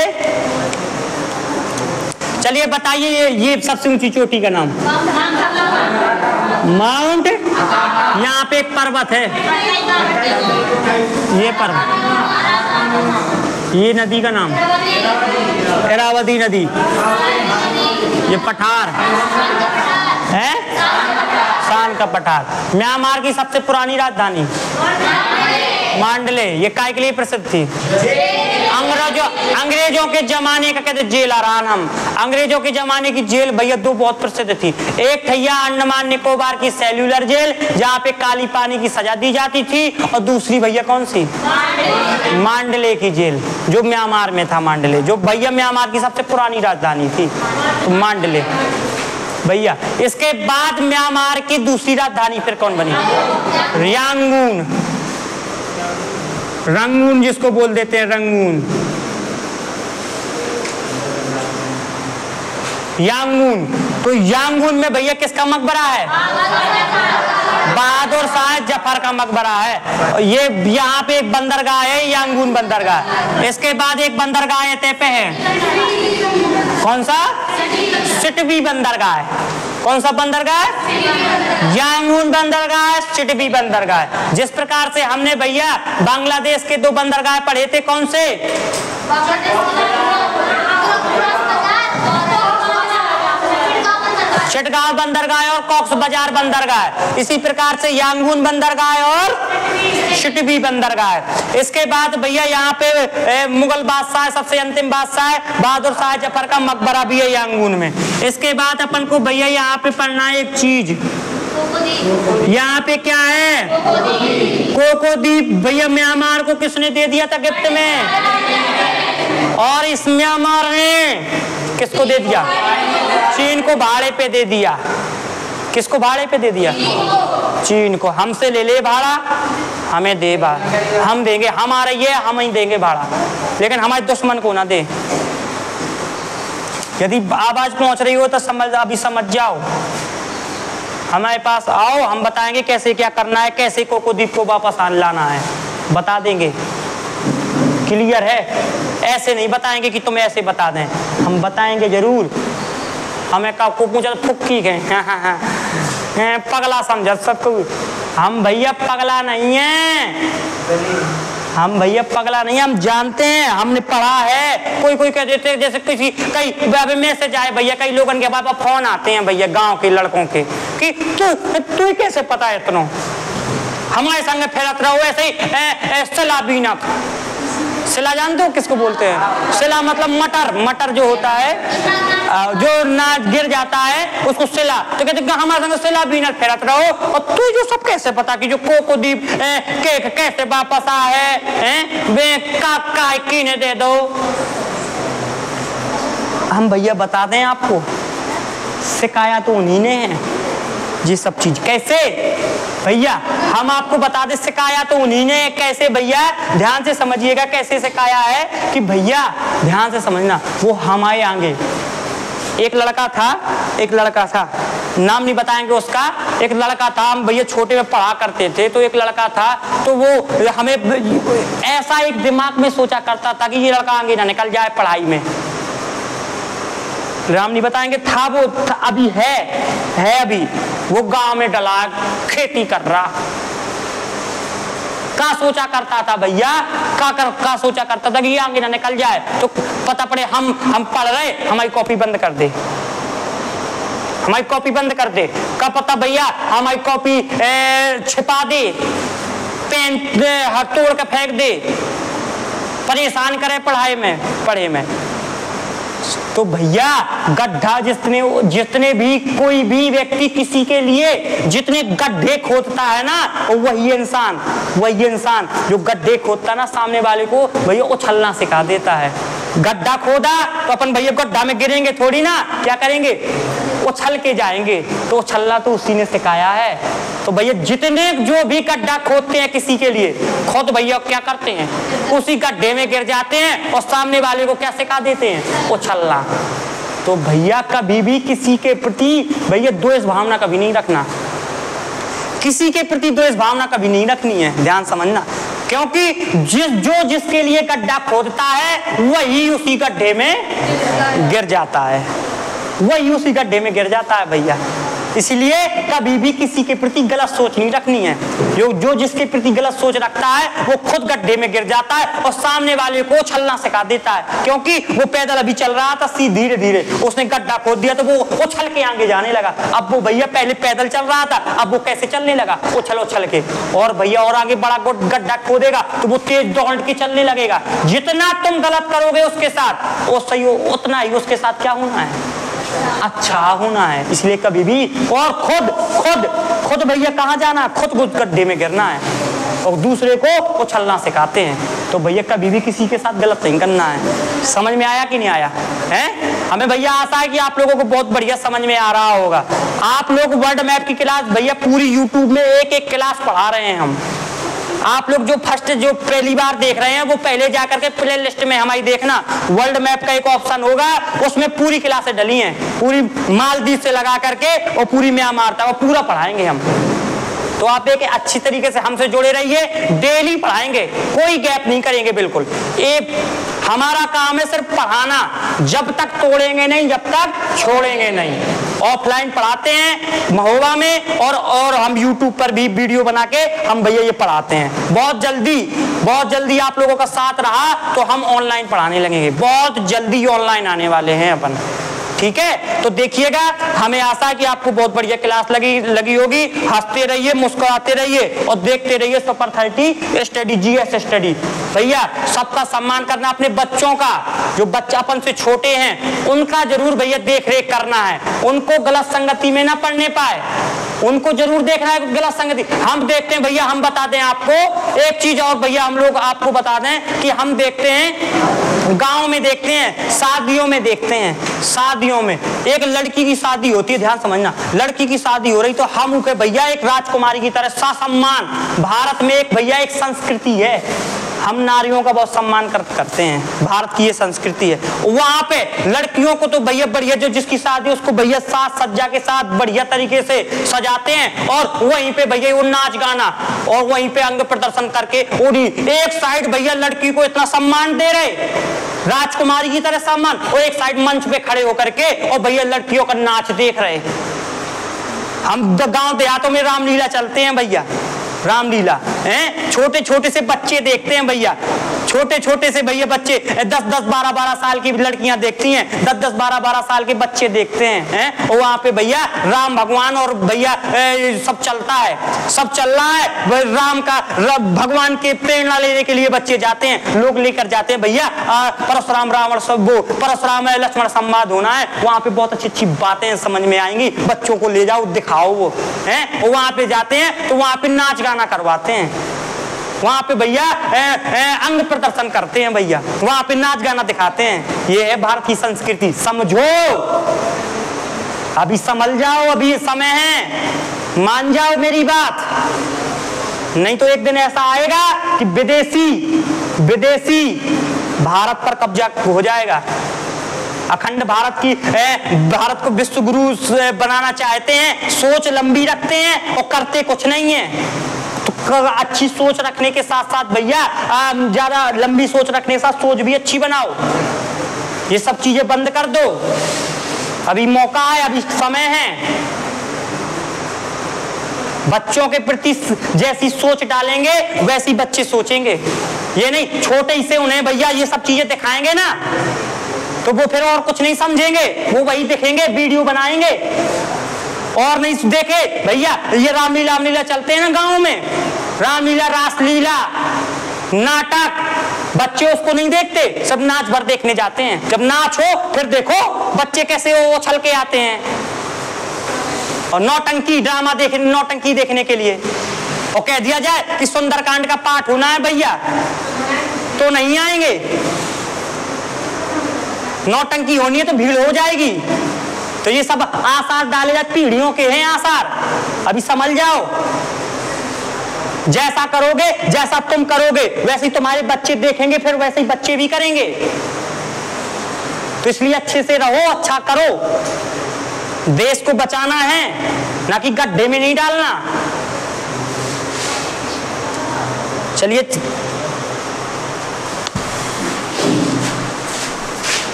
चलिए बताइए, ये सबसे ऊंची चोटी का नाम? माउंट। यहाँ पे एक पर्वत है, ये पर्वत। ये नदी का नाम? इरावदी नदी। ये पठार है, शान का पठार। म्यांमार की सबसे पुरानी राजधानी? मांडले। ये काय के लिए प्रसिद्ध थी? अंग्रेजों के जमाने का कहते जेल आरान। हम अंग्रेजों के जमाने की जेल भैया दो बहुत प्रसिद्ध थी। एक थैया अंडमान निकोबार की सेल्यूलर जेल, जहाँ पे काली पानी की सजा दी जाती थी, और दूसरी भैया कौन सी? मांडले की जेल, जो म्यांमार में था। मांडले जो भैया म्यांमार की सबसे पुरानी राजधानी थी, तो मांडले भैया। इसके बाद म्यांमार की दूसरी राजधानी फिर कौन बनी? रंगून। रंगून जिसको बोल देते हैं, रंगून। यांगून। तो यांगून में भैया किसका मकबरा है? बहादुर शाह जफर का मकबरा है। ये यहाँ पे एक बंदरगाह है, यांगून बंदरगाह। इसके बाद एक बंदरगाह है तेपे है, कौन सा? सिटवी बंदरगाह है। कौन सा बंदरगाह है? यांगून बंदरगाह है, सिटवी बंदरगाह है। जिस प्रकार से हमने भैया बांग्लादेश के 2 बंदरगाह पढ़े थे, कौन से? चटगांव बंदरगाह और कॉक्स बाजार बंदरगाह। इसी प्रकार से यांगून बंदरगाह और सिटवी बंदरगाह। इसके बाद भैया यहाँ पे मुगल बादशाह, सबसे अंतिम बादशाह बहादुर शाह जफर का मकबरा भी है यांगून में। इसके बाद अपन को भैया यहाँ पे पढ़ना है एक चीज, यहाँ पे क्या है? कोको द्वीप। भैया म्यांमार को किसने दे दिया था गिफ्ट में? और इस म्यांमार ने किसको दे दिया? चीन को भाड़े पे दे दिया। किसको भाड़े पे दे दिया? चीन को। हमसे ले ले भाड़ा, हमें दे भाड़ा, हम देंगे, हमारा ये हम ही देंगे भाड़ा, लेकिन हमारे दुश्मन को ना दे। यदि आवाज पहुंच रही हो तो अभी समझ जाओ, हमारे पास आओ, हम बताएंगे कैसे क्या करना है, कैसे कोको द्वीप को वापस लाना है, बता देंगे। क्लियर है? ऐसे नहीं बताएंगे कि तुम ऐसे बता दें, हम बताएंगे जरूर। हमें को पूछा तो फुक्की गए, पगला समझा सबको। हम भैया पगला नहीं है, हम भैया पगला नहीं, हम जानते हैं, हमने पढ़ा है। कोई कोई कह देते हैं जैसे किसी कई मैसेज आए भैया, कई लोगों के पापा फोन आते हैं भैया गांव के लड़कों के कि तू कैसे पता है इतना, हमारे संग फैलत रहो ऐसे ही। सिला बीनक, सिला जानते हो किसको बोलते हैं? सिला मतलब मटर, मटर जो होता है जो ना गिर जाता है उसको सिला। तो कहते हमारे संग सिला बीनक फैलत रहो, और तू जो सब कैसे पता कि जो कोको द्वीप कैसे वापस आए वे का कीने दे दो। हम भैया बता दें आपको, सिखाया तो उन्हीं ने है ये सब चीज। कैसे भैया? हम आपको बता दे, सिखाया तो उन्हीं ने। कैसे भैया? ध्यान से समझिएगा कैसे सिखाया है कि भैया ध्यान से समझना। वो हमारे आगे एक लड़का था, नाम नहीं बताएंगे उसका। एक लड़का था, हम भैया छोटे में पढ़ा करते थे, तो एक लड़का था, तो वो हमें ऐसा एक दिमाग में सोचा करता था कि ये लड़का आगे ना निकल जाए पढ़ाई में। नाम नहीं बताएंगे, था वो था, अभी है अभी वो गांव में डला, खेती कर रहा। क्या सोचा करता था भैया? क्या सोचा करता था कि ये आगे ना निकल जाए, तो पता पड़े हम पढ़ रहे, हमारी कॉपी बंद कर दे, हमारी कॉपी बंद कर दे। क्या पता भैया हमारी कॉपी छिपा दे, पेन तोड़ के फेंक दे, परेशान करे पढ़े में। तो भैया गड्ढा जितने भी कोई भी व्यक्ति किसी के लिए जितने गड्ढे खोदता है ना, वही इंसान जो गड्ढे खोदता ना सामने वाले को भैया उछलना सिखा देता है। गड्ढा खोदा तो अपन भैया गड्ढा में गिरेंगे थोड़ी ना, क्या करेंगे? उछल के जाएंगे। तो उछलना तो उसी ने सिखाया है। तो भैया जितने जो भी गड्ढा खोदते हैं किसी के लिए, खुद भैया क्या करते हैं? उसी गड्ढे में गिर जाते हैं और सामने वाले को क्या सिखा देते हैं? उछलना। तो भैया कभी भी किसी के प्रति भैया द्वेष भावना कभी नहीं रखना, किसी के प्रति द्वेष भावना कभी नहीं रखनी है, ध्यान समझना। क्योंकि जिसके लिए गड्ढा खोदता है वही उसी गड्ढे में गिर जाता है, वही उसी गड्ढे में गिर जाता है भैया। इसलिए कभी भी किसी के प्रति गलत सोच नहीं रखनी है। जो जिसके प्रति गलत सोच रखता है वो खुद गड्ढे में गिर जाता है और सामने वाले को उछलना सिखा देता है। क्योंकि वो पैदल अभी चल रहा था, धीरे धीरे उसने गड्ढा खोद दिया तो वो उछल के आगे जाने लगा। अब वो भैया पहले पैदल चल रहा था, अब वो कैसे चलने लगा? उछल के। और भैया और आगे बड़ा गड्ढा खोदेगा तो वो तेज दौड़ के चलने लगेगा। जितना तुम गलत करोगे उसके साथ उतना ही उसके साथ क्या होना है? अच्छा होना है। इसलिए कभी भी और खुद भैया कहाँ जाना? खुद गड्ढे में गिरना है और दूसरे को उछलना सिखाते हैं। तो भैया कभी भी किसी के साथ गलत नहीं करना है। समझ में आया कि नहीं आया है? हमें भैया आशा है कि आप लोगों को बहुत बढ़िया समझ में आ रहा होगा। आप लोग वर्ल्ड मैप की क्लास भैया पूरी यूट्यूब में एक क्लास पढ़ा रहे हैं हम, आप लोग जो फर्स्ट जो पहली बार देख रहे हैं वो पहले जाकर के प्ले लिस्ट में हमारी देखना, वर्ल्ड मैप का एक ऑप्शन होगा, उसमें पूरी क्लासें डली हैं, पूरी मालदीव से लगा करके और पूरी म्यांमार तक, और पूरा पढ़ाएंगे हम। तो आप देखिए अच्छी तरीके से हमसे जुड़े रहिए, डेली पढ़ाएंगे, कोई गैप नहीं करेंगे बिल्कुल। हमारा काम है सिर्फ पढ़ाना, जब तक तोड़ेंगे नहीं, जब तक छोड़ेंगे नहीं। ऑफलाइन पढ़ाते हैं महोबा में, और हम यूट्यूब पर भी वीडियो बना के हम भैया ये पढ़ाते हैं। बहुत जल्दी आप लोगों का साथ रहा तो हम ऑनलाइन पढ़ाने लगेंगे, बहुत जल्दी ऑनलाइन आने वाले हैं अपन, ठीक है। तो देखिएगा, हमें आशा है कि आपको बहुत बढ़िया क्लास लगी होगी। हंसते रहिए, मुस्कुराते रहिए और देखते रहिए सुपर 30 स्टडी, जीएस स्टडी। भैया सबका सम्मान करना, अपने बच्चों का, जो बच्चापन से छोटे हैं उनका जरूर भैया देख रेख करना है, उनको गलत संगति में ना पड़ने पाए, उनको जरूर देखना है गलत संगति। हम देखते हैं भैया, हम बता दें आपको एक चीज और भैया, हम लोग आपको बता दें कि हम देखते हैं गांव में, देखते हैं शादियों में, देखते हैं शादियों में एक लड़की की शादी होती है, ध्यान समझना, लड़की की शादी हो रही तो हम उनके भैया एक राजकुमारी की तरह ससम्मान, भारत में एक भैया एक संस्कृति है, हम नारियों का बहुत सम्मान करते हैं, भारत की ये संस्कृति है। वहां पे लड़कियों को तो भैया बढ़िया, जो जिसकी शादी उसको भैया साज सज्जा के साथ बढ़िया तरीके से सजाते हैं, और वहीं पे भैया वो नाच गाना और वहीं पे अंग प्रदर्शन करके पूरी एक साइड भैया लड़की को इतना सम्मान दे रहे, राजकुमारी की तरह सम्मान, और एक साइड मंच पे खड़े होकर के और भैया लड़कियों का नाच देख रहे। हम गांव देहातों में रामलीला चलते हैं भैया, रामलीला हैं, छोटे छोटे से बच्चे देखते हैं भैया, छोटे छोटे से भैया बच्चे 10-10, 12-12 साल की लड़कियां देखती हैं, 10-10, 12-12 साल के बच्चे देखते हैं, और वहां पे भैया राम भगवान और भैया सब चलता है, सब चल रहा है, राम का भगवान के प्रेरणा लेने के लिए बच्चे जाते हैं, लोग लेकर जाते हैं भैया, परशुराम रावण सब वो परशुराम लक्ष्मण संवाद होना है, वहां पे बहुत अच्छी अच्छी बातें समझ में आएंगी, बच्चों को ले जाओ दिखाओ वो है, वहां पे जाते हैं तो वहां पे नाच गाना करवाते हैं, वहां पे भैया अंग प्रदर्शन करते हैं भैया, वहां पे नाच गाना दिखाते हैं। ये है भारत की संस्कृति, समझो, अभी समझ जाओ, अभी समय है, मान जाओ मेरी बात, नहीं तो एक दिन ऐसा आएगा कि विदेशी भारत पर कब्जा हो जाएगा। अखंड भारत को विश्व गुरु बनाना चाहते हैं, सोच लंबी रखते हैं और करते कुछ नहीं है। तो अच्छी सोच रखने के साथ साथ भैया ज्यादा लंबी सोच रखने के साथ सोच भी अच्छी बनाओ, ये सब चीजें बंद कर दो, अभी मौका है, अभी समय है। बच्चों के प्रति जैसी सोच डालेंगे वैसी बच्चे सोचेंगे, ये नहीं छोटे ही से उन्हें भैया ये सब चीजें दिखाएंगे ना तो वो फिर और कुछ नहीं समझेंगे, वो वही देखेंगे, वीडियो बनाएंगे और नहीं देखे भैया। ये रामलीला चलते हैं ना गांव में, रामलीला, रासलीला, नाटक, बच्चे उसको नहीं देखते, सब नाच भर देखने जाते हैं। जब नाच हो फिर देखो बच्चे कैसे वो उछल के आते हैं, और नौटंकी देखने के लिए, और कह दिया जाए कि सुंदरकांड का पाठ होना है भैया तो नहीं आएंगे, नौटंकी होनी है तो भीड़ हो जाएगी। तो ये सब आसार डाले जाते, पीढ़ियों के हैं आसार, अभी समझ जाओ। जैसा करोगे, जैसा तुम करोगे वैसे ही तुम्हारे बच्चे देखेंगे, फिर वैसे ही बच्चे भी करेंगे। तो इसलिए अच्छे से रहो, अच्छा करो, देश को बचाना है, ना कि गड्ढे में नहीं डालना। चलिए